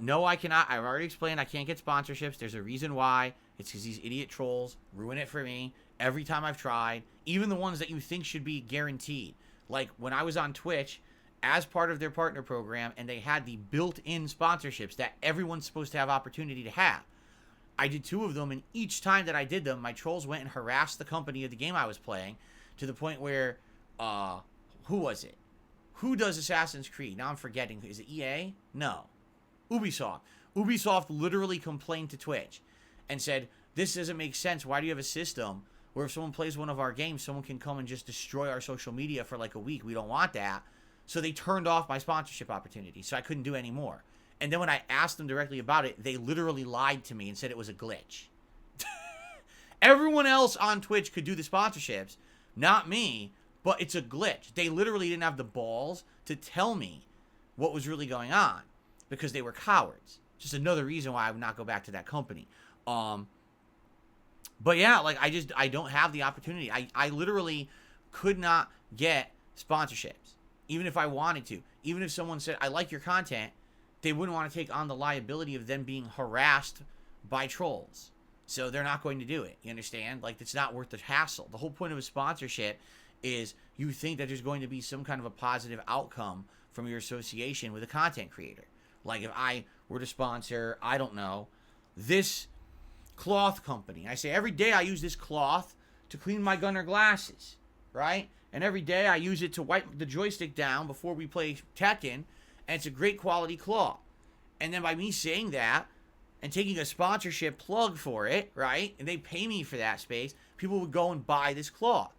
No, I cannot. I've already explained I can't get sponsorships. There's a reason why. It's because these idiot trolls ruin it for me every time I've tried. Even the ones that you think should be guaranteed. Like when I was on Twitch as part of their partner program and they had the built-in sponsorships that everyone's supposed to have opportunity to have. I did 2 of them, and each time that I did them, my trolls went and harassed the company of the game I was playing to the point where, who was it? Who does Assassin's Creed? Now I'm forgetting. Is it EA? No. Ubisoft. Ubisoft literally complained to Twitch and said, this doesn't make sense. Why do you have a system where if someone plays one of our games, someone can come and just destroy our social media for like a week? We don't want that. So they turned off my sponsorship opportunity, so I couldn't do any more. And then when I asked them directly about it, they literally lied to me and said it was a glitch. Everyone else on Twitch could do the sponsorships, not me, but it's a glitch. They literally didn't have the balls to tell me what was really going on because they were cowards. Just another reason why I would not go back to that company. But yeah, like I don't have the opportunity. I literally could not get sponsorships, even if I wanted to. Even if someone said, I like your content, they wouldn't want to take on the liability of them being harassed by trolls. So they're not going to do it. You understand? Like, it's not worth the hassle. The whole point of a sponsorship is you think that there's going to be some kind of a positive outcome from your association with a content creator. Like if I were to sponsor, I don't know, this cloth company. I say every day I use this cloth to clean my Gunner glasses, right? And every day I use it to wipe the joystick down before we play Tekken, and it's a great quality cloth. And then by me saying that and taking a sponsorship plug for it, right? And they pay me for that space, people would go and buy this cloth.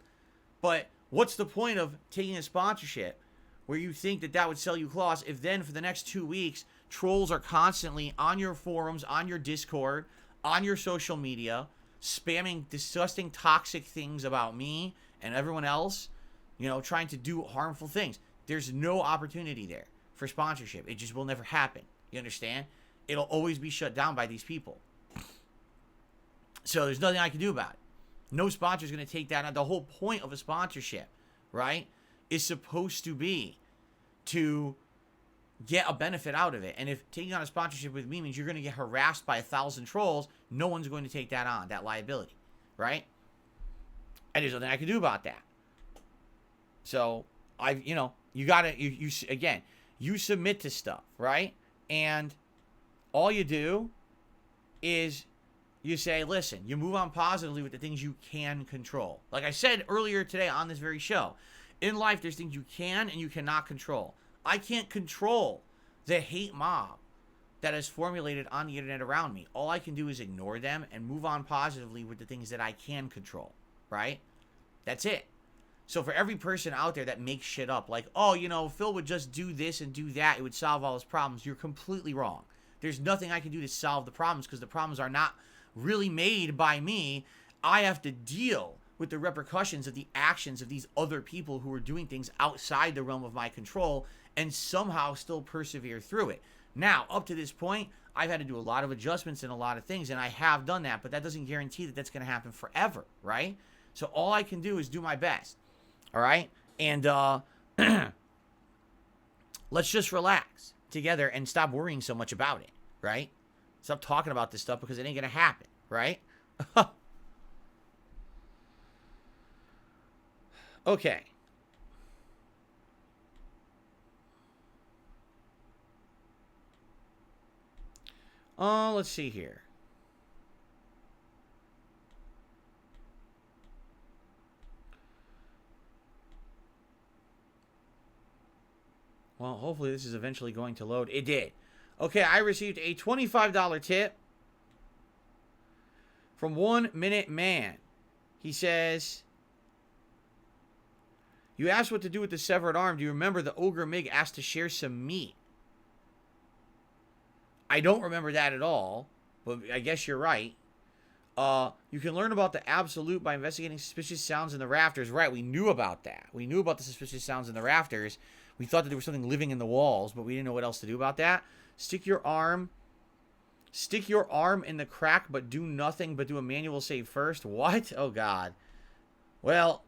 But what's the point of taking a sponsorship where you think that that would sell you cloths if then for the next 2 weeks, trolls are constantly on your forums, on your Discord, on your social media, spamming disgusting, toxic things about me and everyone else, you know, trying to do harmful things. There's no opportunity there for sponsorship. It just will never happen. You understand? It'll always be shut down by these people. So there's nothing I can do about it. No sponsor is going to take that on. The whole point of a sponsorship, right, is supposed to be to get a benefit out of it. And if taking on a sponsorship with me means you're going to get harassed by 1,000 trolls, no one's going to take that on, that liability, right? And there's nothing I can do about that. So you gotta, again, you submit to stuff, right? And all you do is you say, listen, you move on positively with the things you can control. Like I said earlier today on this very show, in life, there's things you can and you cannot control. I can't control the hate mob that is formulated on the internet around me. All I can do is ignore them and move on positively with the things that I can control, right? That's it. So for every person out there that makes shit up, like, oh, you know, Phil would just do this and do that, it would solve all his problems, you're completely wrong. There's nothing I can do to solve the problems because the problems are not really made by me. I have to deal with the repercussions of the actions of these other people who are doing things outside the realm of my control and somehow still persevere through it. Now, up to this point, I've had to do a lot of adjustments and a lot of things, and I have done that, but that doesn't guarantee that that's going to happen forever, right? So all I can do is do my best, all right? And let's just relax together and stop worrying so much about it, right? Stop talking about this stuff because it ain't going to happen, right? Okay. Let's see here. Well, hopefully this is eventually going to load. It did. Okay, I received a $25 tip from 1 Minute Man. He says, you asked what to do with the severed arm. Do you remember the Ogre Mig asked to share some meat? I don't remember that at all, but I guess you're right. You can learn about the absolute by investigating suspicious sounds in the rafters. Right, we knew about that. We knew about the suspicious sounds in the rafters. We thought that there was something living in the walls, but we didn't know what else to do about that. Stick your arm in the crack, but do nothing but do a manual save first. What? Oh, God. Well,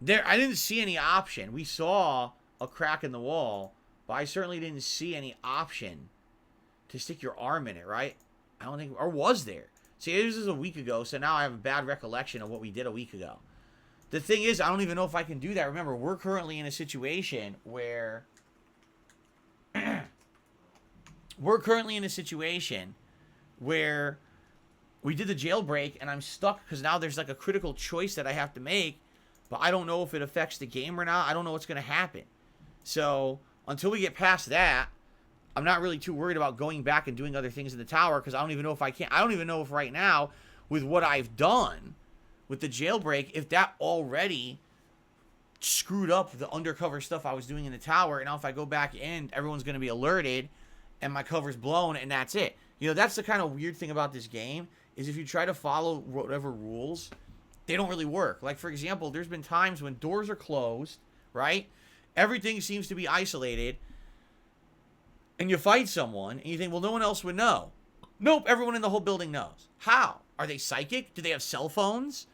I didn't see any option. We saw a crack in the wall, but I certainly didn't see any option to stick your arm in it, right? I don't think, or was there? See, this is a week ago, so now I have a bad recollection of what we did a week ago. The thing is, I don't even know if I can do that. Remember, we're currently in a situation where we did the jailbreak, and I'm stuck because now there's like a critical choice that I have to make, but I don't know if it affects the game or not. I don't know what's going to happen. So until we get past that, I'm not really too worried about going back and doing other things in the tower because I don't even know if I can. I don't even know if right now, with what I've done with the jailbreak, if that already screwed up the undercover stuff I was doing in the tower. And now if I go back in, everyone's going to be alerted and my cover's blown and that's it. You know, that's the kind of weird thing about this game is if you try to follow whatever rules, they don't really work. Like, for example, there's been times when doors are closed, right? Everything seems to be isolated. And you fight someone, and you think, well, no one else would know. Nope, everyone in the whole building knows. How? Are they psychic? Do they have cell phones?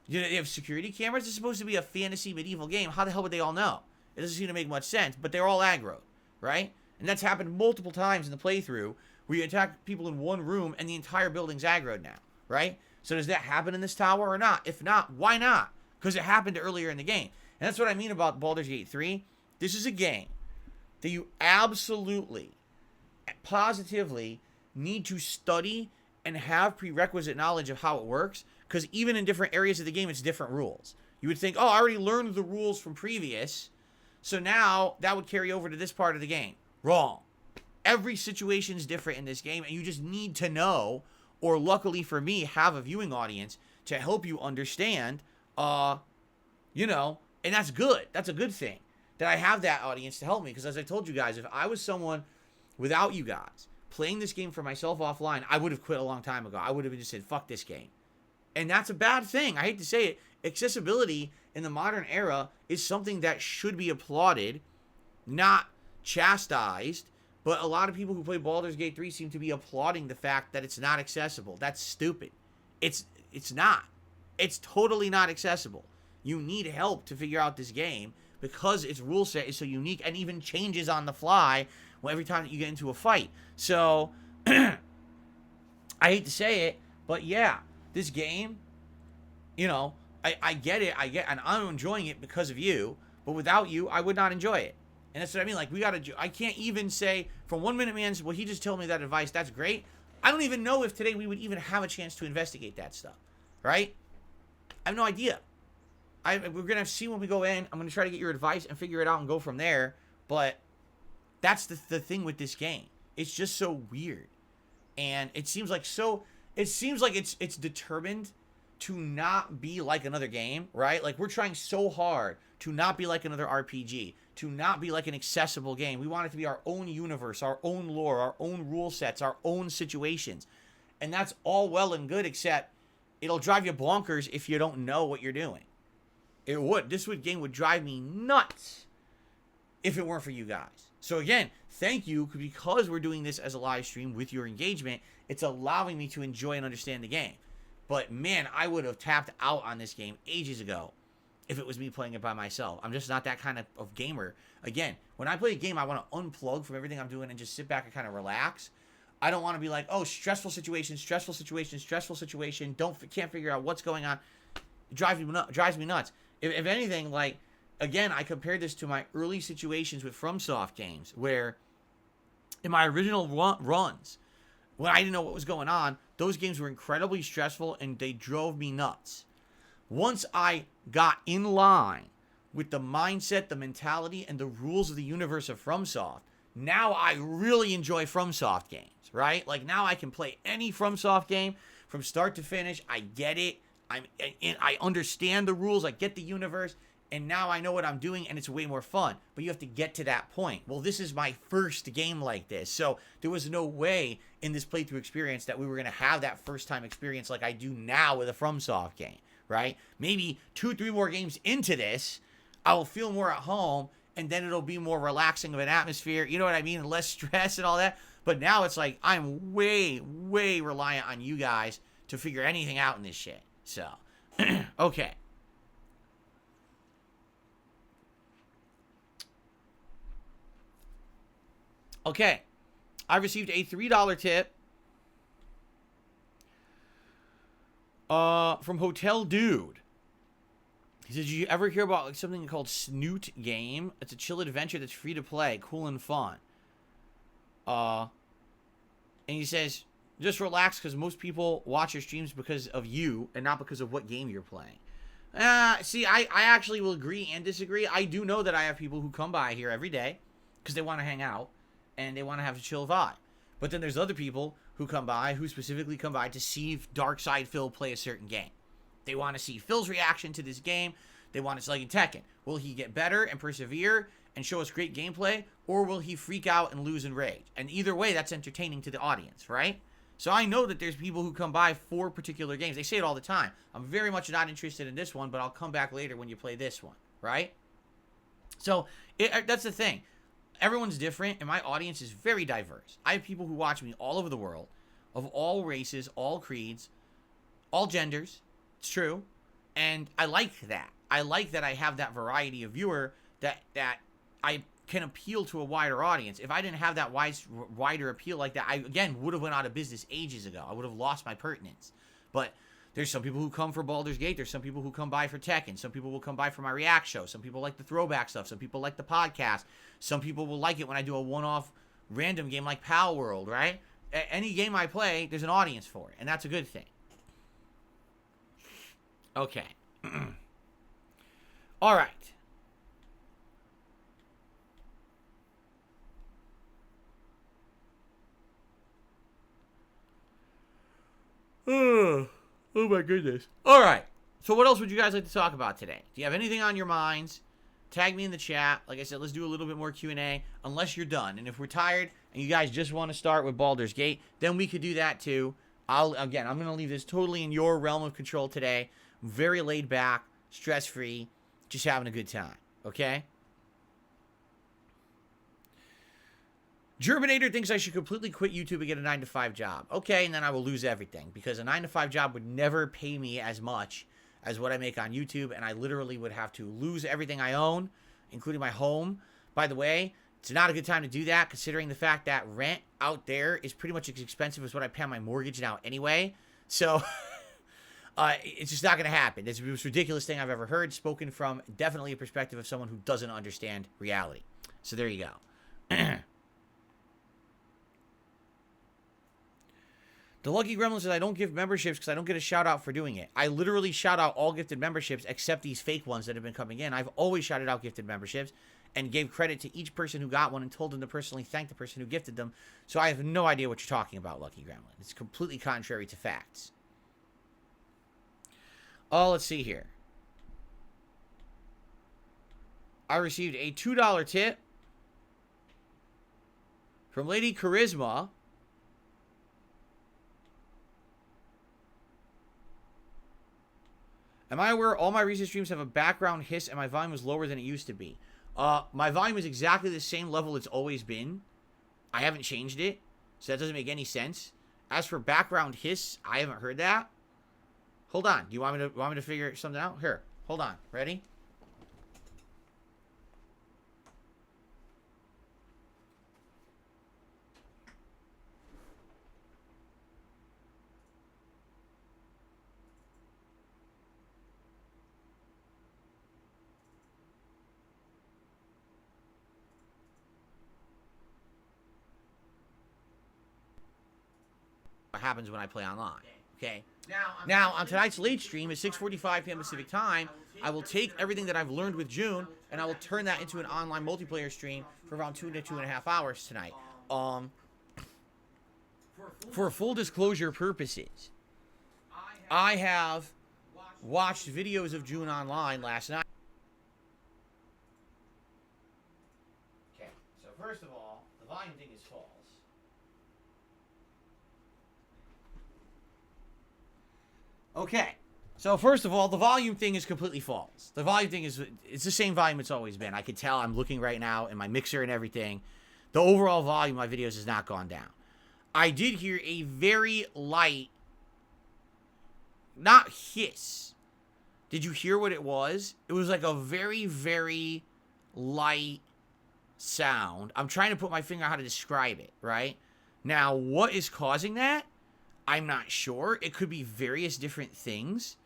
Do they have security cameras? It's supposed to be a fantasy medieval game. How the hell would they all know? It doesn't seem to make much sense, but they're all aggro, right? And that's happened multiple times in the playthrough, where you attack people in one room, and the entire building's aggroed now, right? So does that happen in this tower or not? If not, why not? Because it happened earlier in the game. And that's what I mean about Baldur's Gate 3. This is a game that you absolutely, positively need to study and have prerequisite knowledge of how it works, because even in different areas of the game, it's different rules. You would think, oh, I already learned the rules from previous, so now that would carry over to this part of the game. Wrong. Every situation is different in this game, and you just need to know, or luckily for me, have a viewing audience to help you understand, you know, and that's good. That's a good thing that I have that audience to help me, because as I told you guys, if I was someone without you guys playing this game for myself offline, I would have quit a long time ago. I would have just said, fuck this game. And that's a bad thing. I hate to say it. Accessibility in the modern era is something that should be applauded, not chastised. But a lot of people who play Baldur's Gate 3 seem to be applauding the fact that it's not accessible. That's stupid. It's not. It's totally not accessible. You need help to figure out this game because its rule set is so unique and even changes on the fly every time that you get into a fight. So, I hate to say it, but yeah, this game, you know, I get it, and I'm enjoying it because of you, but without you, I would not enjoy it. And that's what I mean, like, I can't even say, from 1 Minute Man's, well, he just told me that advice, that's great. I don't even know if today we would even have a chance to investigate that stuff, right? I have no idea. We're going to see when we go in. I'm going to try to get your advice and figure it out and go from there, but that's the thing with this game. It's just so weird. And it seems like it's determined to not be like another game, right? Like we're trying so hard to not be like another RPG, to not be like an accessible game. We want it to be our own universe, our own lore, our own rule sets, our own situations. And that's all well and good, except it'll drive you bonkers if you don't know what you're doing. It would. Game would drive me nuts if it weren't for you guys. So again, thank you, because we're doing this as a live stream with your engagement. It's allowing me to enjoy and understand the game. But man, I would have tapped out on this game ages ago if it was me playing it by myself. I'm just not that kind of gamer. Again, when I play a game, I want to unplug from everything I'm doing and just sit back and kind of relax. I don't want to be like, oh, stressful situation, can't figure out what's going on. It drives me nuts. If anything, like, again, I compared this to my early situations with FromSoft games, where in my original runs, when I didn't know what was going on, those games were incredibly stressful and they drove me nuts. Once I got in line with the mindset, the mentality, and the rules of the universe of FromSoft, now I really enjoy FromSoft games, right? Like now I can play any FromSoft game from start to finish. I get it. I understand the rules. I get the universe. And now I know what I'm doing, and it's way more fun. But you have to get to that point. Well, this is my first game like this. So there was no way in this playthrough experience that we were going to have that first-time experience like I do now with a FromSoft game, right? Maybe 2-3 more games into this, I will feel more at home, and then it'll be more relaxing of an atmosphere. You know what I mean? And less stress and all that. But now it's like I'm way, way reliant on you guys to figure anything out in this shit. So, okay. Okay, I received a $3 tip from Hotel Dude. He says, did you ever hear about something called Snoot Game? It's a chill adventure that's free to play, cool and fun. And he says, just relax because most people watch your streams because of you and not because of what game you're playing. See, I actually will agree and disagree. I do know that I have people who come by here every day because they want to hang out. And they want to have a chill vibe. But then there's other people who come by, who specifically come by to see Darkside Phil play a certain game. They want to see Phil's reaction to this game. They want to, like in Tekken, will he get better and persevere and show us great gameplay? Or will he freak out and lose and rage? And either way, that's entertaining to the audience, right? So I know that there's people who come by for particular games. They say it all the time. I'm very much not interested in this one, but I'll come back later when you play this one, right? So that's the thing. Everyone's different, and my audience is very diverse. I have people who watch me all over the world, of all races, all creeds, all genders. It's true. And I like that. I like that I have that variety of viewer that I can appeal to a wider audience. If I didn't have that wider appeal like that, I, again, would have went out of business ages ago. I would have lost my pertinence. But there's some people who come for Baldur's Gate. There's some people who come by for Tekken. Some people will come by for my React show. Some people like the throwback stuff. Some people like the podcast. Some people will like it when I do a one-off random game like Pal World, right? Any game I play, there's an audience for it, and that's a good thing. Okay. All right. Oh my goodness. All right. So what else would you guys like to talk about today? Do you have anything on your minds? Tag me in the chat. Like I said, let's do a little bit more Q&A unless you're done. And if we're tired and you guys just want to start with Baldur's Gate, then we could do that too. I'm going to leave this totally in your realm of control today. Very laid back, stress-free, just having a good time. Okay? Germinator thinks I should completely quit YouTube and get a 9-to-5 job. Okay, and then I will lose everything because a 9-to-5 job would never pay me as much as what I make on YouTube, and I literally would have to lose everything I own, including my home. By the way, it's not a good time to do that considering the fact that rent out there is pretty much as expensive as what I pay on my mortgage now anyway. So it's just not going to happen. It's the most ridiculous thing I've ever heard, spoken from definitely a perspective of someone who doesn't understand reality. So there you go. The Lucky Gremlin says, I don't give memberships because I don't get a shout out for doing it. I literally shout out all gifted memberships except these fake ones that have been coming in. I've always shouted out gifted memberships. and gave credit to each person who got one and told them to personally thank the person who gifted them. So I have no idea what you're talking about, Lucky Gremlin. It's completely contrary to facts. Oh, let's see here. I received a $2 tip from Lady Charisma. Am I aware all my recent streams have a background hiss and my volume was lower than it used to be? My volume is exactly the same level it's always been. I haven't changed it, so that doesn't make any sense. As for background hiss, I haven't heard that. Hold on. Do you want me to figure something out? Here. Hold on. Ready? What happens when I play online. Okay. Now, on tonight's late stream at 6:45 p.m. Pacific time, I will take everything that I've learned with June, and I will turn that into an online multiplayer stream for around 2 to 2.5 hours tonight. For full disclosure purposes, I have watched videos of June online last night. Okay, so first of all, the volume thing is false. Okay, so first of all, the volume thing is completely false. The volume thing it's the same volume it's always been. I can tell. I'm looking right now in my mixer and everything. The overall volume of my videos has not gone down. I did hear a very light, not hiss. Did you hear what it was? It was like a very, very light sound. I'm trying to put my finger on how to describe it, right? Now, what is causing that? I'm not sure. It could be various different things.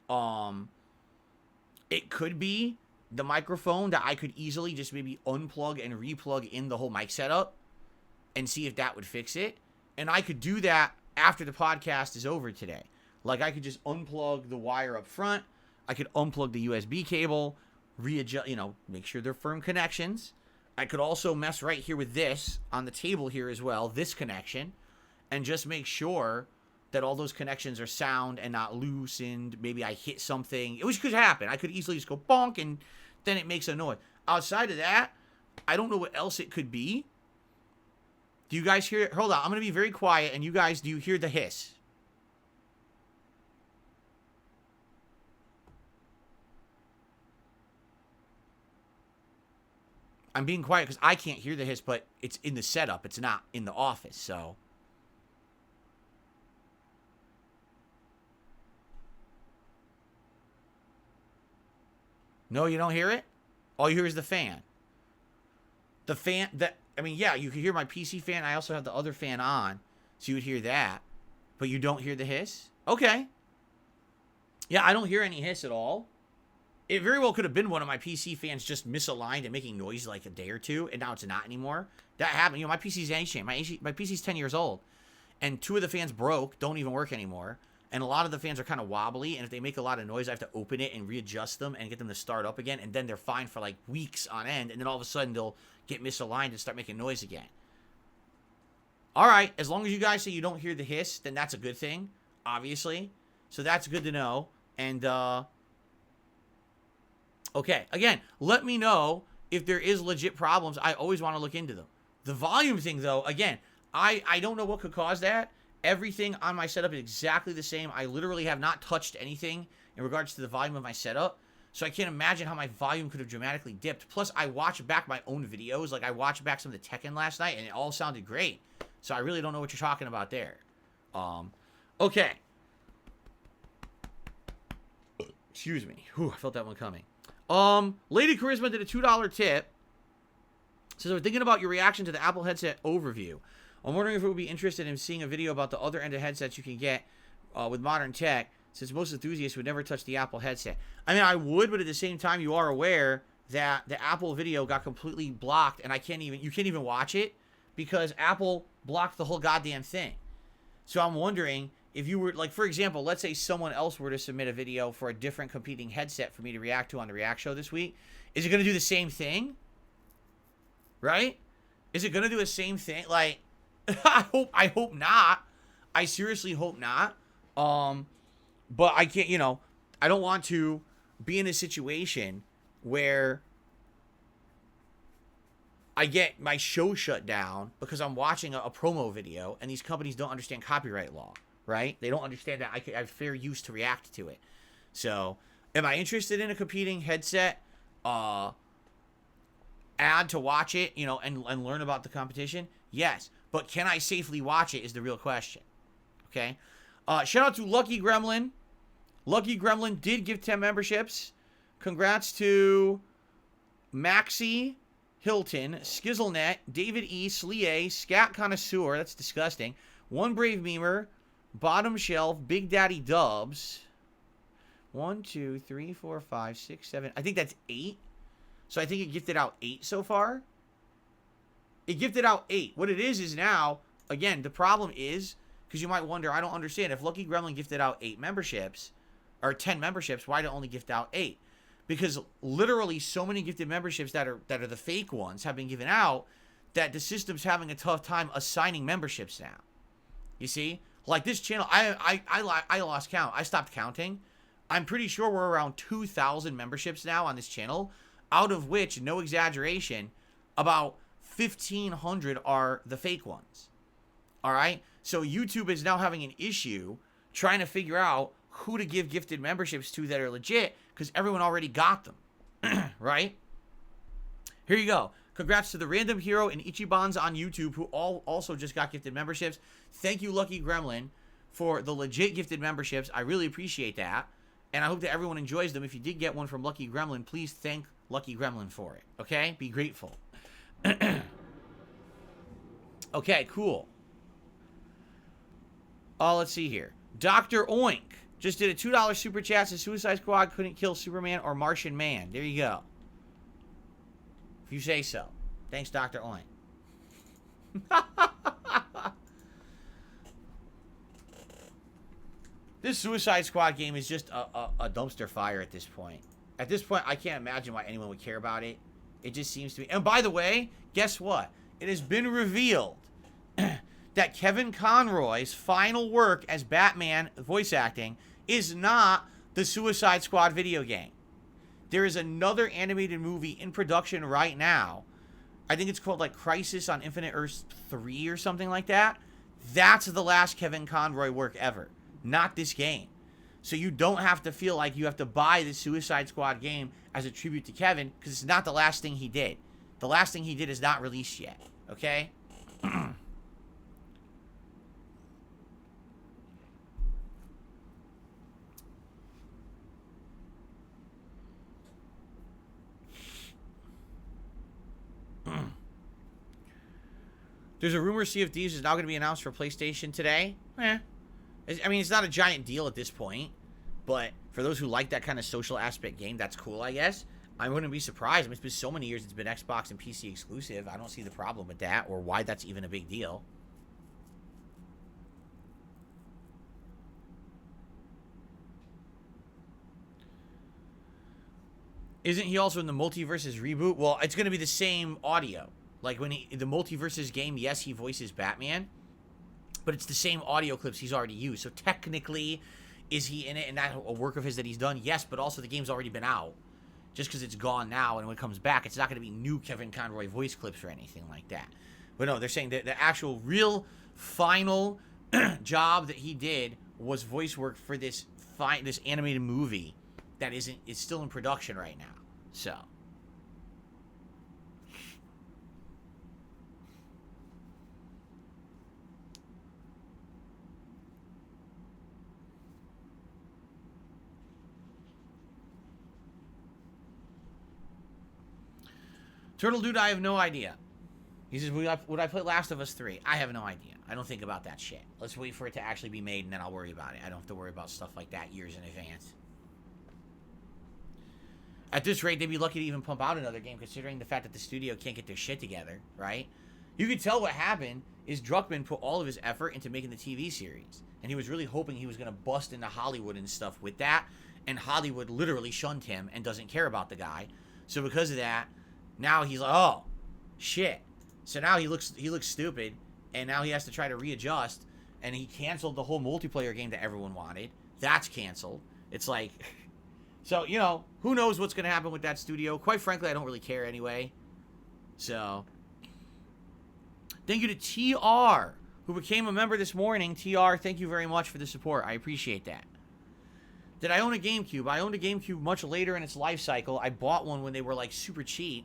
It could be the microphone that I could easily just maybe unplug and replug in the whole mic setup and see if that would fix it. And I could do that after the podcast is over today. Like, I could just unplug the wire up front. I could unplug the USB cable, readjust, make sure they're firm connections. I could also mess right here with this on the table here as well, this connection, and just make sure that all those connections are sound and not loosened. Maybe I hit something, which could happen. I could easily just go bonk and then it makes a noise. Outside of that, I don't know what else it could be. Do you guys hear it? Hold on, I'm going to be very quiet, and you guys, do you hear the hiss? I'm being quiet because I can't hear the hiss, but it's in the setup. It's not in the office, so. No, you don't hear it? All you hear is the fan. The fan, yeah, you can hear my PC fan. I also have the other fan on, so you would hear that. But you don't hear the hiss? Okay. Yeah, I don't hear any hiss at all. It very well could have been one of my PC fans just misaligned and making noise like a day or two, and now it's not anymore. That happened. My PC's ancient. My PC's 10 years old, and 2 of the fans broke, don't even work anymore. And a lot of the fans are kind of wobbly, and if they make a lot of noise, I have to open it and readjust them and get them to start up again, and then they're fine for like weeks on end, and then all of a sudden they'll get misaligned and start making noise again. All right, as long as you guys say you don't hear the hiss, then that's a good thing, obviously. So that's good to know. And, okay, again, let me know if there is legit problems. I always want to look into them. The volume thing, though, again, I don't know what could cause that. Everything on my setup is exactly the same. I literally have not touched anything in regards to the volume of my setup. So I can't imagine how my volume could have dramatically dipped. Plus, I watched back my own videos. Like, I watched back some of the Tekken last night, and it all sounded great. So I really don't know what you're talking about there. Okay. Excuse me. Whew, I felt that one coming. Lady Charisma did a $2 tip. Says, we're thinking about your reaction to the Apple headset overview. I'm wondering if it would be interested in seeing a video about the other end of headsets you can get with modern tech, since most enthusiasts would never touch the Apple headset. I mean, I would, but at the same time, you are aware that the Apple video got completely blocked, and you can't even watch it because Apple blocked the whole goddamn thing. So I'm wondering if you were, like, for example, let's say someone else were to submit a video for a different competing headset for me to react to on the React Show this week. Is it going to do the same thing? right? Is it gonna do the same thing? Like, I hope not. I seriously hope not. But I can't, I don't want to be in a situation where I get my show shut down because I'm watching a promo video and these companies don't understand copyright law, right? They don't understand that I have fair use to react to it. So, am I interested in a competing headset ad to watch it, and learn about the competition? Yes. But can I safely watch it is the real question. Okay? Shout out to Lucky Gremlin. Lucky Gremlin did give 10 memberships. Congrats to Maxie Hilton, Skizzlenet, David E, Slie, Scat Connoisseur, that's disgusting, One Brave Memer, Bottom Shelf, Big Daddy Dubs. 1, 2, 3, 4, 5, 6, 7. I think that's 8. So I think it gifted out 8 so far. It gifted out 8. What it is now, again, the problem is, because you might wonder, I don't understand, if Lucky Gremlin gifted out 8 memberships, or 10 memberships, why did it only gift out 8? Because literally so many gifted memberships that are the fake ones have been given out that the system's having a tough time assigning memberships now. You see? Like this channel, I lost count. I stopped counting. I'm pretty sure we're around 2,000 memberships now on this channel, out of which, no exaggeration, about 1,500 are the fake ones. All right? So YouTube is now having an issue trying to figure out who to give gifted memberships to that are legit because everyone already got them. Right? Here you go. Congrats to the Random Hero and Ichibans on YouTube who all also just got gifted memberships. Thank you, Lucky Gremlin, for the legit gifted memberships. I really appreciate that. And I hope that everyone enjoys them. If you did get one from Lucky Gremlin, please thank Lucky Gremlin for it. Okay? Be grateful. Okay, cool. Let's see here. Dr. Oink just did a $2 super chat. Says Suicide Squad couldn't kill Superman or Martian Man. There you go. If you say so. Thanks, Dr. Oink. This Suicide Squad game is just a dumpster fire at this point. At this point, I can't imagine why anyone would care about it. It just seems to be. And by the way, guess what? It has been revealed that Kevin Conroy's final work as Batman voice acting is not the Suicide Squad video game. There is another animated movie in production right now. I think it's called like Crisis on Infinite Earths 3 or something like that. That's the last Kevin Conroy work ever. Not this game. So you don't have to feel like you have to buy the Suicide Squad game as a tribute to Kevin because it's not the last thing he did. The last thing he did is not released yet. Okay? There's a rumor Sea of Thieves is now going to be announced for PlayStation today. I mean, it's not a giant deal at this point. But for those who like that kind of social aspect game, that's cool, I guess. I wouldn't be surprised. I mean, it's been so many years it's been Xbox and PC exclusive. I don't see the problem with that or why that's even a big deal. Isn't he also in the Multiverses reboot? Well, it's going to be the same audio. Like when the Multiverses game, yes, he voices Batman, but it's the same audio clips he's already used. So technically, is he in it and that a work of his that he's done? Yes, but also the game's already been out. Just because it's gone now and when it comes back, it's not going to be new Kevin Conroy voice clips or anything like that. But no, they're saying that the actual real final job that he did was voice work for this animated movie that is still in production right now. So. Turtle Dude, I have no idea. He says, would I play Last of Us 3? I have no idea. I don't think about that shit. Let's wait for it to actually be made, and then I'll worry about it. I don't have to worry about stuff like that years in advance. At this rate, they'd be lucky to even pump out another game, considering the fact that the studio can't get their shit together, right? You could tell what happened is Druckmann put all of his effort into making the TV series, and he was really hoping he was going to bust into Hollywood and stuff with that, and Hollywood literally shunned him and doesn't care about the guy. So because of that, now he's like, oh, Shit. So now he looks stupid, and now he has to try to readjust, and he canceled the whole multiplayer game that everyone wanted. That's canceled. It's like, so, you know, who knows what's going to happen with that studio. Quite frankly, I don't really care anyway. So, thank you to TR, who became a member this morning. TR, thank you very much for the support. I appreciate that. Did I own a GameCube? I owned a GameCube much later in its life cycle. I bought one when they were, like, super cheap.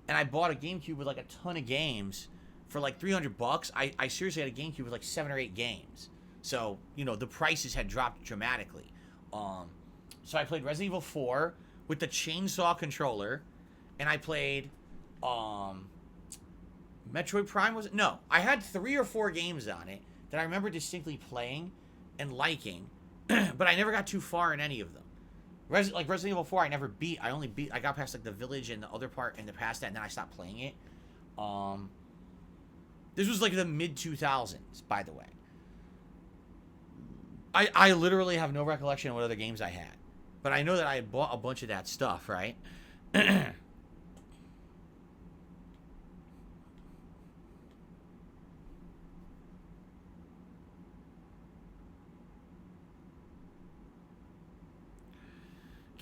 And I bought a GameCube with, like, a ton of games for, like, $300. I seriously had a GameCube with, like, 7 or 8 games. So, you know, the prices had dropped dramatically. So I played Resident Evil 4 with the chainsaw controller. And I played, Metroid Prime, was it? No. I had 3 or 4 games on it that I remember distinctly playing and liking. But I never got too far in any of them. Like Resident Evil 4, I never beat. I got past, like, the village and the other part and past that, and then I stopped playing it. This was, like, the mid-2000s, by the way. I literally have no recollection of what other games I had. But I know that I had bought a bunch of that stuff, right?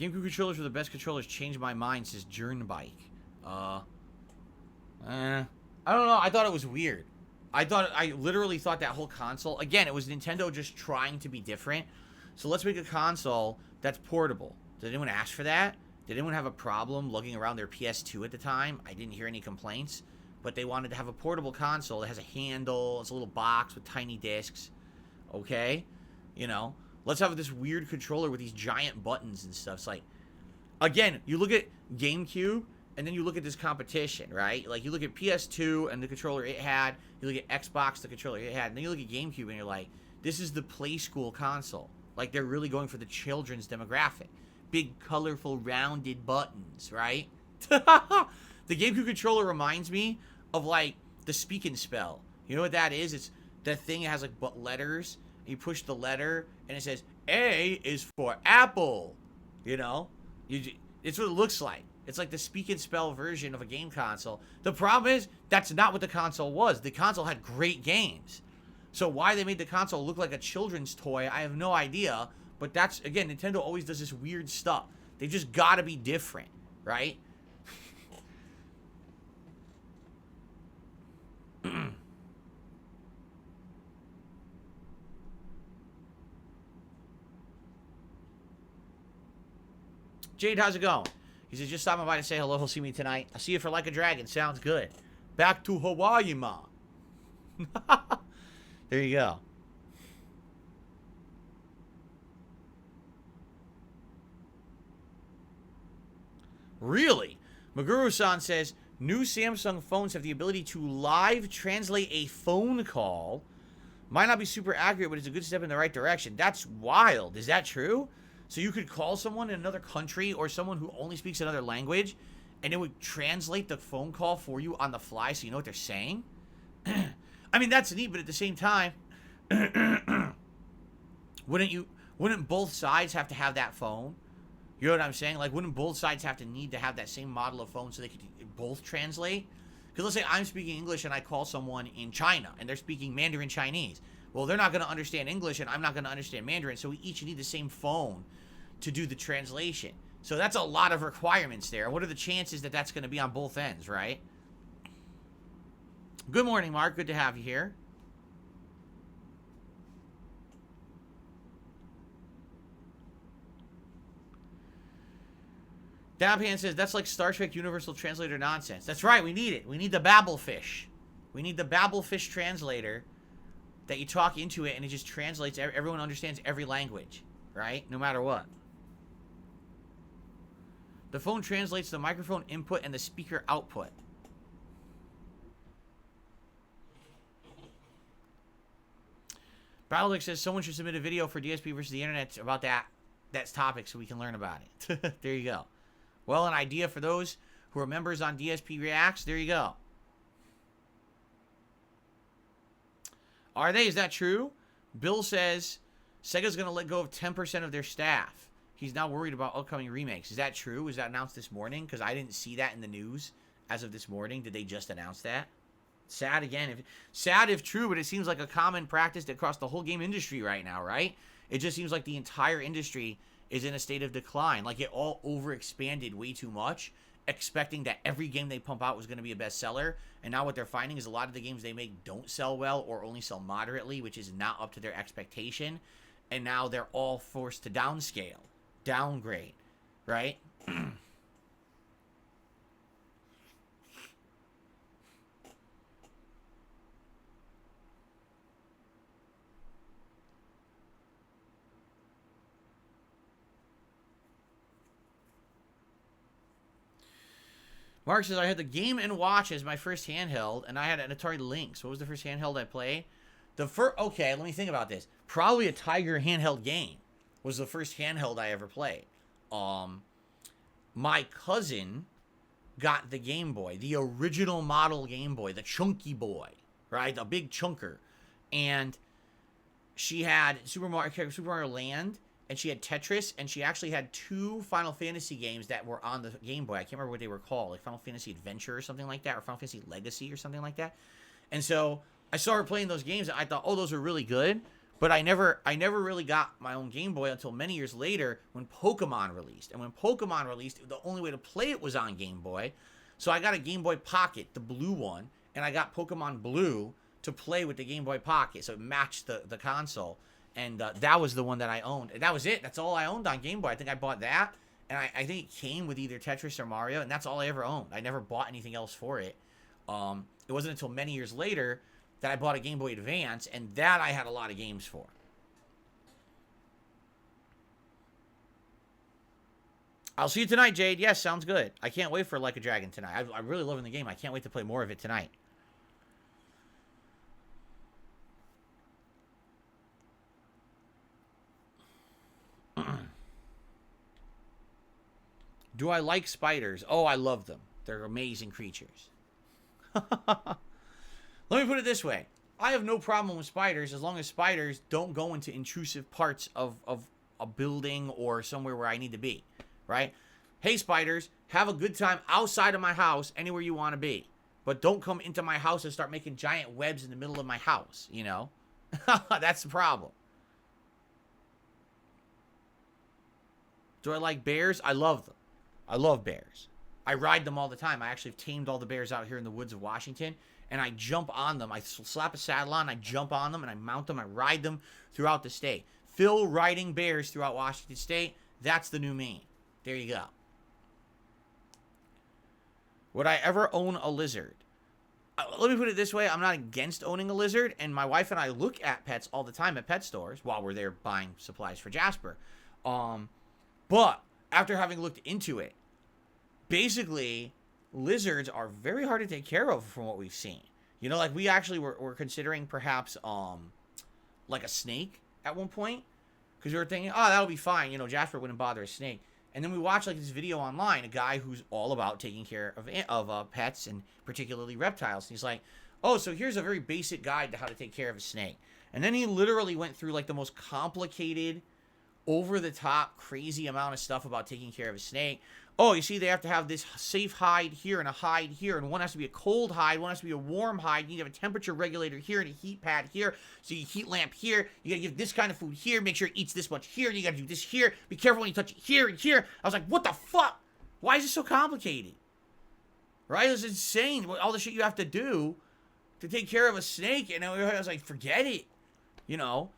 GameCube controllers were the best controllers. Changed my mind, says Jernbike. I don't know. I thought it was weird. I literally thought that whole console, again, it was Nintendo just trying to be different. So let's make a console that's portable. Did anyone ask for that? Did anyone have a problem lugging around their PS2 at the time? I didn't hear any complaints. But they wanted to have a portable console that has a handle. It's a little box with tiny discs. Okay? You know? Let's have this weird controller with these giant buttons and stuff. It's like, again, you look at GameCube, and then you look at this competition, right? Like, you look at PS2 and the controller it had. You look at Xbox, the controller it had. And then you look at GameCube, and you're like, this is the play school console. Like, they're really going for the children's demographic. Big, colorful, rounded buttons, right? The GameCube controller reminds me of, like, the Speak and Spell. You know what that is? It's that thing that has, like, letters. You push the letter, and it says, A is for Apple. You know? It's what it looks like. It's like the Speak and Spell version of a game console. The problem is, that's not what the console was. The console had great games. So why they made the console look like a children's toy, I have no idea. But that's, again, Nintendo always does this weird stuff. They just gotta be different, right? Jade, how's it going? He says, just stopping by to say hello. He'll see me tonight. I'll see you for Like a Dragon. Sounds good. Back to Hawaii, ma. There you go. Really? Maguru-san says, new Samsung phones have the ability to live translate a phone call. Might not be super accurate, but it's a good step in the right direction. That's wild. Is that true? So you could call someone in another country or someone who only speaks another language, and it would translate the phone call for you on the fly so you know what they're saying? I mean, that's neat, but at the same time, wouldn't both sides have to have that phone? You know what I'm saying? Like, wouldn't both sides have to need to have that same model of phone so they could both translate? Because let's say I'm speaking English and I call someone in China and they're speaking Mandarin Chinese. Well, they're not going to understand English and I'm not going to understand Mandarin, so we each need the same phone to do the translation. So that's a lot of requirements there. What are the chances that that's going to be on both ends, right? Good morning, Mark. Good to have you here. Dabhan says, that's like Star Trek Universal Translator nonsense. That's right, we need it. We need the Babelfish. We need the Babelfish translator that you talk into it and it just translates. Everyone understands every language, right? No matter what. The phone translates the microphone input and the speaker output. Battledeck says, someone should submit a video for DSP versus the internet about that topic so we can learn about it. There you go. Well, an idea for those who are members on DSP Reacts. There you go. Are they? Is that true? Bill says Sega's going to let go of 10% of their staff. He's now worried about upcoming remakes. Is that true? Was that announced this morning? Because I didn't see that in the news as of this morning. Did they just announce that? Sad again. Sad if true, but it seems like a common practice across the whole game industry right now, right? It just seems like the entire industry is in a state of decline. Like it all overexpanded way too much, expecting that every game they pump out was going to be a bestseller. And now what they're finding is a lot of the games they make don't sell well or only sell moderately, which is not up to their expectation. And now they're all forced to downscale, downgrade, right? Mark says, I had the Game & Watch as my first handheld, and I had an Atari Lynx. What was the first handheld I played? Okay, let me think about this. Probably a Tiger handheld game was the first handheld I ever played. My cousin got the Game Boy, the original model Game Boy, the chunky boy, right? A big chunker. And she had Super Mario Land, and she had Tetris, and she actually had 2 Final Fantasy games that were on the Game Boy. I can't remember what they were called, like Final Fantasy Adventure or something like that, or Final Fantasy Legacy or something like that. And so I saw her playing those games, and I thought, oh, those are really good. But I never really got my own Game Boy until many years later when Pokemon released. And when Pokemon released, the only way to play it was on Game Boy. So I got a Game Boy Pocket, the blue one, and I got Pokemon Blue to play with the Game Boy Pocket, so it matched the console. And that was the one that I owned. And that was it. That's all I owned on Game Boy. I think I bought that. And I think it came with either Tetris or Mario. And that's all I ever owned. I never bought anything else for it. It wasn't until many years later that I bought a Game Boy Advance. And that I had a lot of games for. I'll see you tonight, Jade. Yes, sounds good. I can't wait for Like a Dragon tonight. I'm really loving the game. I can't wait to play more of it tonight. Do I like spiders? Oh, I love them. They're amazing creatures. Let me put it this way. I have no problem with spiders as long as spiders don't go into intrusive parts of a building or somewhere where I need to be, right? Hey, spiders, have a good time outside of my house, anywhere you want to be. But don't come into my house and start making giant webs in the middle of my house, you know? That's the problem. Do I like bears? I love them. I love bears. I ride them all the time. I actually have tamed all the bears out here in the woods of Washington, and I jump on them. I slap a saddle on, I jump on them, and I mount them. I ride them throughout the state. Phil riding bears throughout Washington State, that's the new meme. There you go. Would I ever own a lizard? Let me put it this way. I'm not against owning a lizard, and my wife and I look at pets all the time at pet stores while we're there buying supplies for Jasper. But after having looked into it, basically, lizards are very hard to take care of from what we've seen. You know, like we actually were considering perhaps like a snake at one point, because we were thinking, oh, that'll be fine. You know, Jasper wouldn't bother a snake. And then we watched like this video online, a guy who's all about taking care of pets and particularly reptiles. And he's like, oh, so here's a very basic guide to how to take care of a snake. And then he literally went through like the most complicated, over-the-top, crazy amount of stuff about taking care of a snake. Oh, you see, they have to have this safe hide here and a hide here, and one has to be a cold hide, one has to be a warm hide. You need to have a temperature regulator here and a heat pad here, so you heat lamp here. You gotta give this kind of food here, make sure it eats this much here, you gotta do this here. Be careful when you touch it here and here. I was like, what the fuck? Why is it so complicated? Right? It's insane all the shit you have to do to take care of a snake. And I was like, forget it. You know?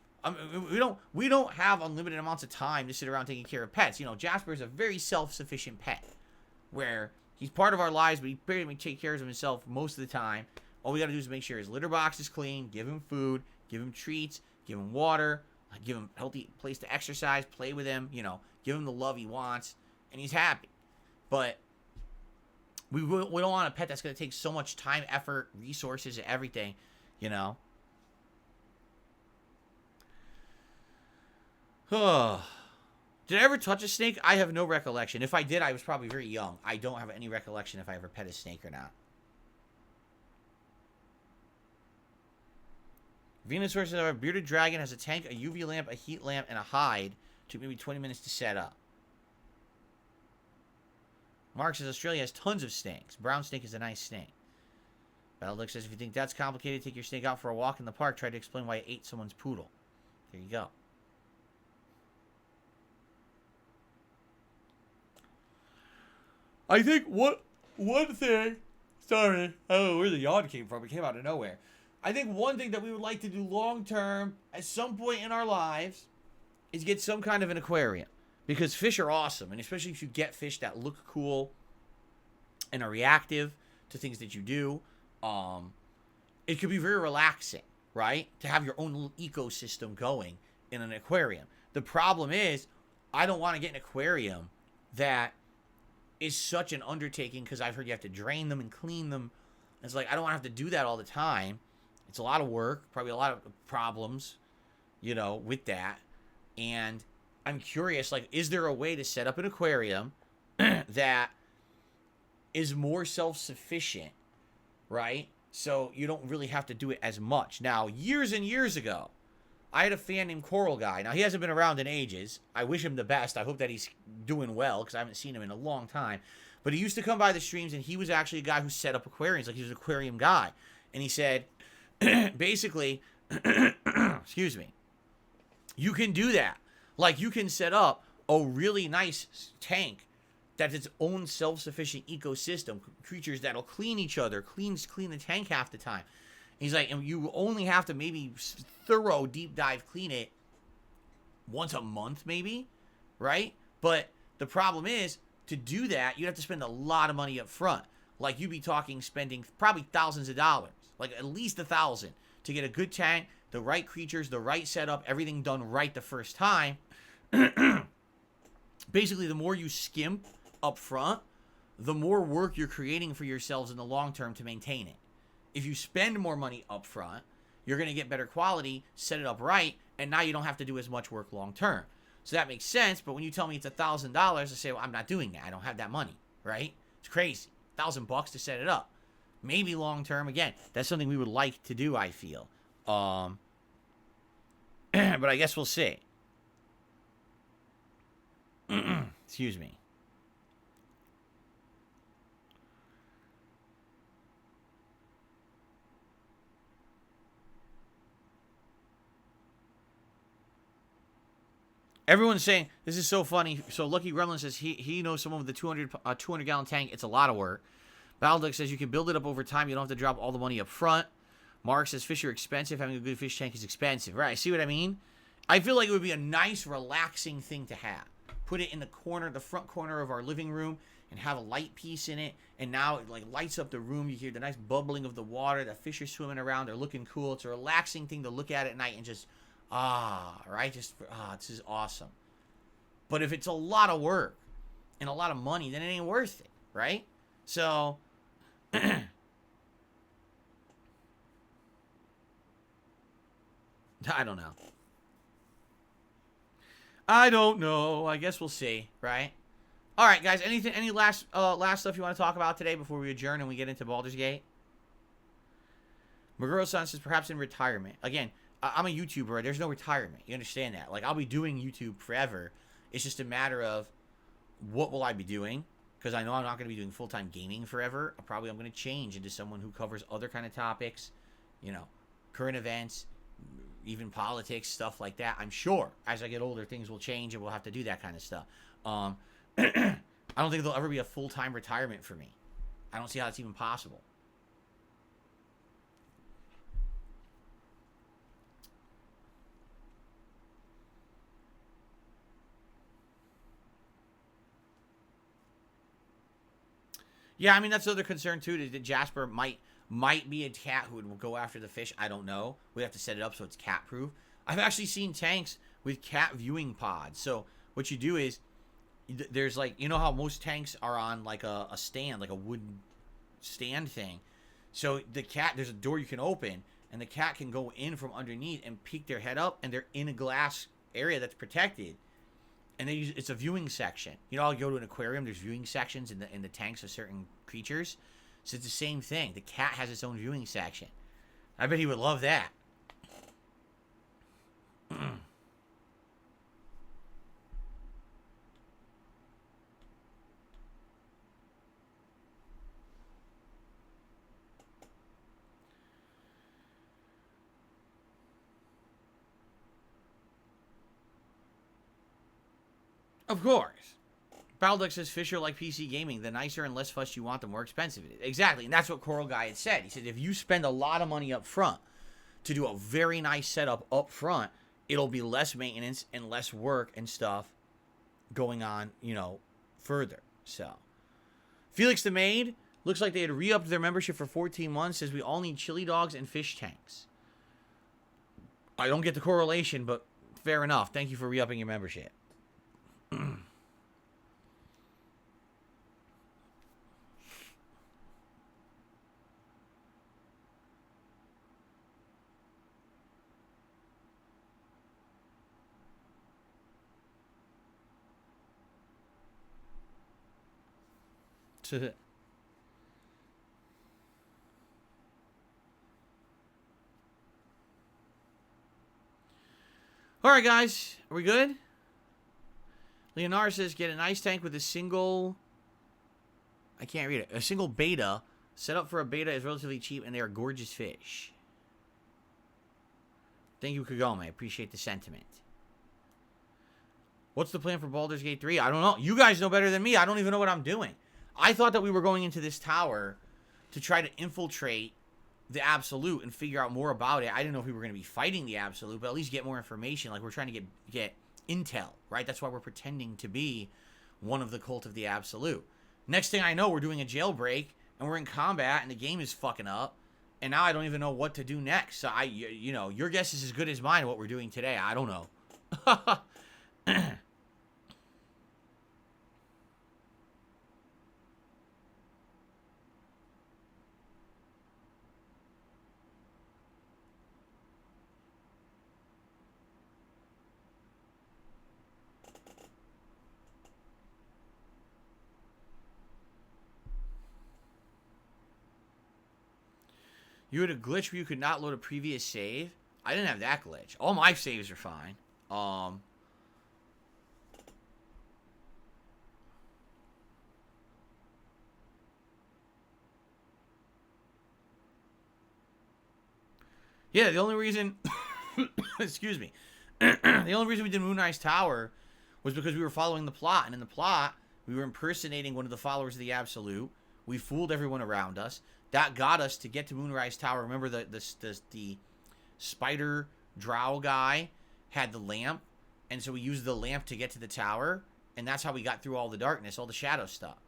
We don't have unlimited amounts of time to sit around taking care of pets. You know, Jasper is a very self-sufficient pet, where he's part of our lives, but he pretty much takes care of himself most of the time. All we got to do is make sure his litter box is clean, give him food, give him treats, give him water, give him a healthy place to exercise, play with him, you know, give him the love he wants, and he's happy. But we don't want a pet that's going to take so much time, effort, resources, and everything, you know. Did I ever touch a snake? I have no recollection. If I did, I was probably very young. I don't have any recollection if I ever pet a snake or not. Venus versus our bearded dragon has a tank, a UV lamp, a heat lamp, and a hide. Took maybe 20 minutes to set up. Mark says Australia has tons of snakes. Brown snake is a nice snake. Battleduck says if you think that's complicated, take your snake out for a walk in the park. Try to explain why it ate someone's poodle. There you go. I think one thing... Sorry. I don't know where the yawn came from. It came out of nowhere. I think one thing that we would like to do long term at some point in our lives is get some kind of an aquarium. Because fish are awesome. And especially if you get fish that look cool and are reactive to things that you do. It could be very relaxing, right? To have your own little ecosystem going in an aquarium. The problem is, I don't want to get an aquarium that is such an undertaking because I've heard you have to drain them and clean them. It's like, I don't want to have to do that all the time. It's a lot of work, probably a lot of problems, you know, with that. And I'm curious, like, is there a way to set up an aquarium that is more self-sufficient, right? So you don't really have to do it as much. Now, years and years ago, I had a fan named Coral Guy. Now, he hasn't been around in ages. I wish him the best. I hope that he's doing well because I haven't seen him in a long time. But he used to come by the streams, and he was actually a guy who set up aquariums. Like, he was an aquarium guy. And he said, basically, excuse me, you can do that. Like, you can set up a really nice tank that's its own self-sufficient ecosystem. Creatures that'll clean each other, clean the tank half the time. He's like, and you only have to maybe thorough deep dive clean it once a month, maybe, right? But the problem is, to do that, you have to spend a lot of money up front. Like, you'd be talking spending probably thousands of dollars, like at least $1,000 to get a good tank, the right creatures, the right setup, everything done right the first time. Basically, the more you skimp up front, the more work you're creating for yourselves in the long term to maintain it. If you spend more money up front, you're going to get better quality, set it up right, and now you don't have to do as much work long term. So that makes sense, but when you tell me it's $1,000, I say, well, I'm not doing that. I don't have that money, right? It's crazy. $1,000 to set it up. Maybe long term, again, that's something we would like to do, I feel. But I guess we'll see. Excuse me. Everyone's saying, this is so funny. So Lucky Gremlin says he knows someone with a 200 gallon tank. It's a lot of work. Balduck says you can build it up over time. You don't have to drop all the money up front. Mark says fish are expensive. Having a good fish tank is expensive. Right, see what I mean? I feel like it would be a nice, relaxing thing to have. Put it in the corner, the front corner of our living room, and have a light piece in it. And now it like lights up the room. You hear the nice bubbling of the water. The fish are swimming around. They're looking cool. It's a relaxing thing to look at night and just, right? Just, this is awesome. But if it's a lot of work and a lot of money, then it ain't worth it, right? So, I don't know. I don't know. I guess we'll see, right? All right, guys. Any last stuff you want to talk about today before we adjourn and we get into Baldur's Gate? Maguro-san says perhaps in retirement. Again, I'm a YouTuber. There's no retirement. You understand that? Like, I'll be doing YouTube forever. It's just a matter of what will I be doing? Because I know I'm not going to be doing full-time gaming forever. I'm going to change into someone who covers other kind of topics, you know, current events, even politics, stuff like that. I'm sure as I get older, things will change and we'll have to do that kind of stuff. I don't think there'll ever be a full-time retirement for me. I don't see how it's even possible. Yeah, I mean, that's the other concern, too, is that Jasper might be a cat who would go after the fish. I don't know. We have to set it up so it's cat-proof. I've actually seen tanks with cat viewing pods. So what you do is there's, like, you know how most tanks are on, like, a stand, like a wooden stand thing. So the cat, there's a door you can open, and the cat can go in from underneath and peek their head up, and they're in a glass area that's protected. And it's a viewing section. You know, I'll go to an aquarium. There's viewing sections in the tanks of certain creatures. So it's the same thing. The cat has its own viewing section. I bet he would love that. Of course. Balduck says Fisher like PC gaming. The nicer and less fuss you want, the more expensive it is. Exactly, and that's what Coral Guy had said. He said if you spend a lot of money up front to do a very nice setup up front, it'll be less maintenance and less work and stuff going on, you know, further. So, Felix the Maid looks like they had re-upped their membership for 14 months. Says we all need chili dogs and fish tanks. I don't get the correlation, but fair enough. Thank you for re-upping your membership. All right, guys. Are we good? Leonardo says, get an ice tank with a single... I can't read it. A single beta. Set up for a beta is relatively cheap, and they are gorgeous fish. Thank you, Kagome. I appreciate the sentiment. What's the plan for Baldur's Gate 3? I don't know. You guys know better than me. I don't even know what I'm doing. I thought that we were going into this tower to try to infiltrate the Absolute and figure out more about it. I didn't know if we were going to be fighting the Absolute, but at least get more information. Like, we're trying to get intel, right? That's why we're pretending to be one of the cult of the Absolute. Next thing I know, we're doing a jailbreak, and we're in combat, and the game is fucking up, and now I don't even know what to do next. So, you know, your guess is as good as mine what we're doing today. I don't know. You had a glitch where you could not load a previous save. I didn't have that glitch. All my saves are fine. Yeah, the only reason... excuse me. The only reason we did Moonrise Tower was because we were following the plot. And in the plot, we were impersonating one of the followers of the Absolute. We fooled everyone around us. That got us to get to Moonrise Tower. Remember the spider drow guy had the lamp, and so we used the lamp to get to the tower, and that's how we got through all the darkness, all the shadow stuff.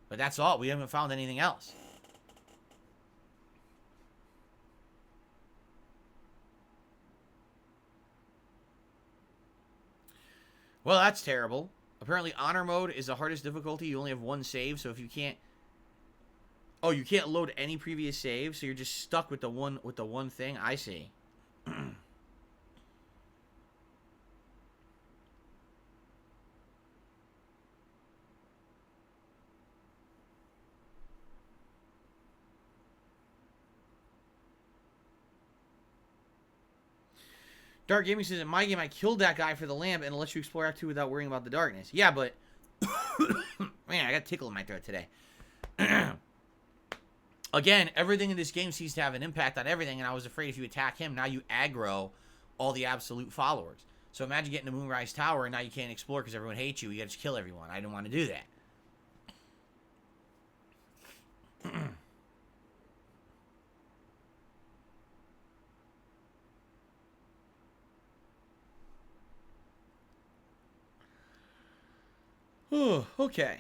But that's all. We haven't found anything else. Well, that's terrible. Apparently, honor mode is the hardest difficulty. You only have one save, so if you can't... Oh, you can't load any previous saves, so you're just stuck with the one thing. I see. Dark Gaming says, in my game, I killed that guy for the lamp and let you explore Act 2 without worrying about the darkness. Yeah, but... Man, I got a tickle in my throat today. Again, everything in this game seems to have an impact on everything, and I was afraid if you attack him, now you aggro all the Absolute followers. So imagine getting to Moonrise Tower, and now you can't explore because everyone hates you. You gotta just kill everyone. I didn't want to do that. Oh, okay.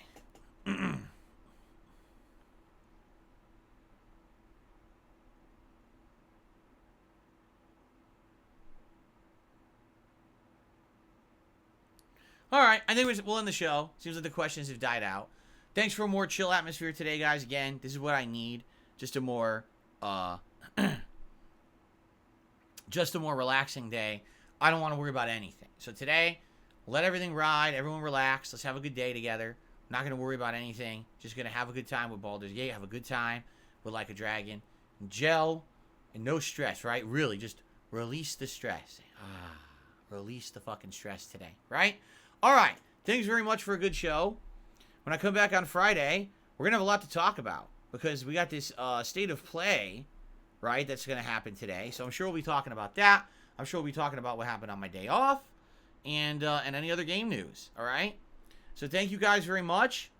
All right, I think we'll end the show. Seems like the questions have died out. Thanks for a more chill atmosphere today, guys. Again, this is what I need. Just a more, just a more relaxing day. I don't want to worry about anything. So today, let everything ride. Everyone relax. Let's have a good day together. I'm not going to worry about anything. Just going to have a good time with Baldur's Gate. Have a good time with Like a Dragon. Gel and no stress, right? Really, just release the stress. Release the fucking stress today, right? All right. Thanks very much for a good show. When I come back on Friday, we're going to have a lot to talk about because we got this state of play, right, that's going to happen today. So I'm sure we'll be talking about that. I'm sure we'll be talking about what happened on my day off and any other game news, all right? So thank you guys very much.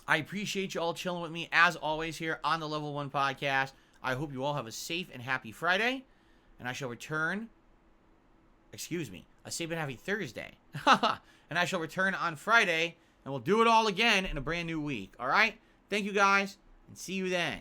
I appreciate you all chilling with me as always here on the Level 1 Podcast. I hope you all have a safe and happy Friday. And I shall return, a safe and happy Thursday. And I shall return on Friday, and we'll do it all again in a brand new week. All right? Thank you guys, and see you then.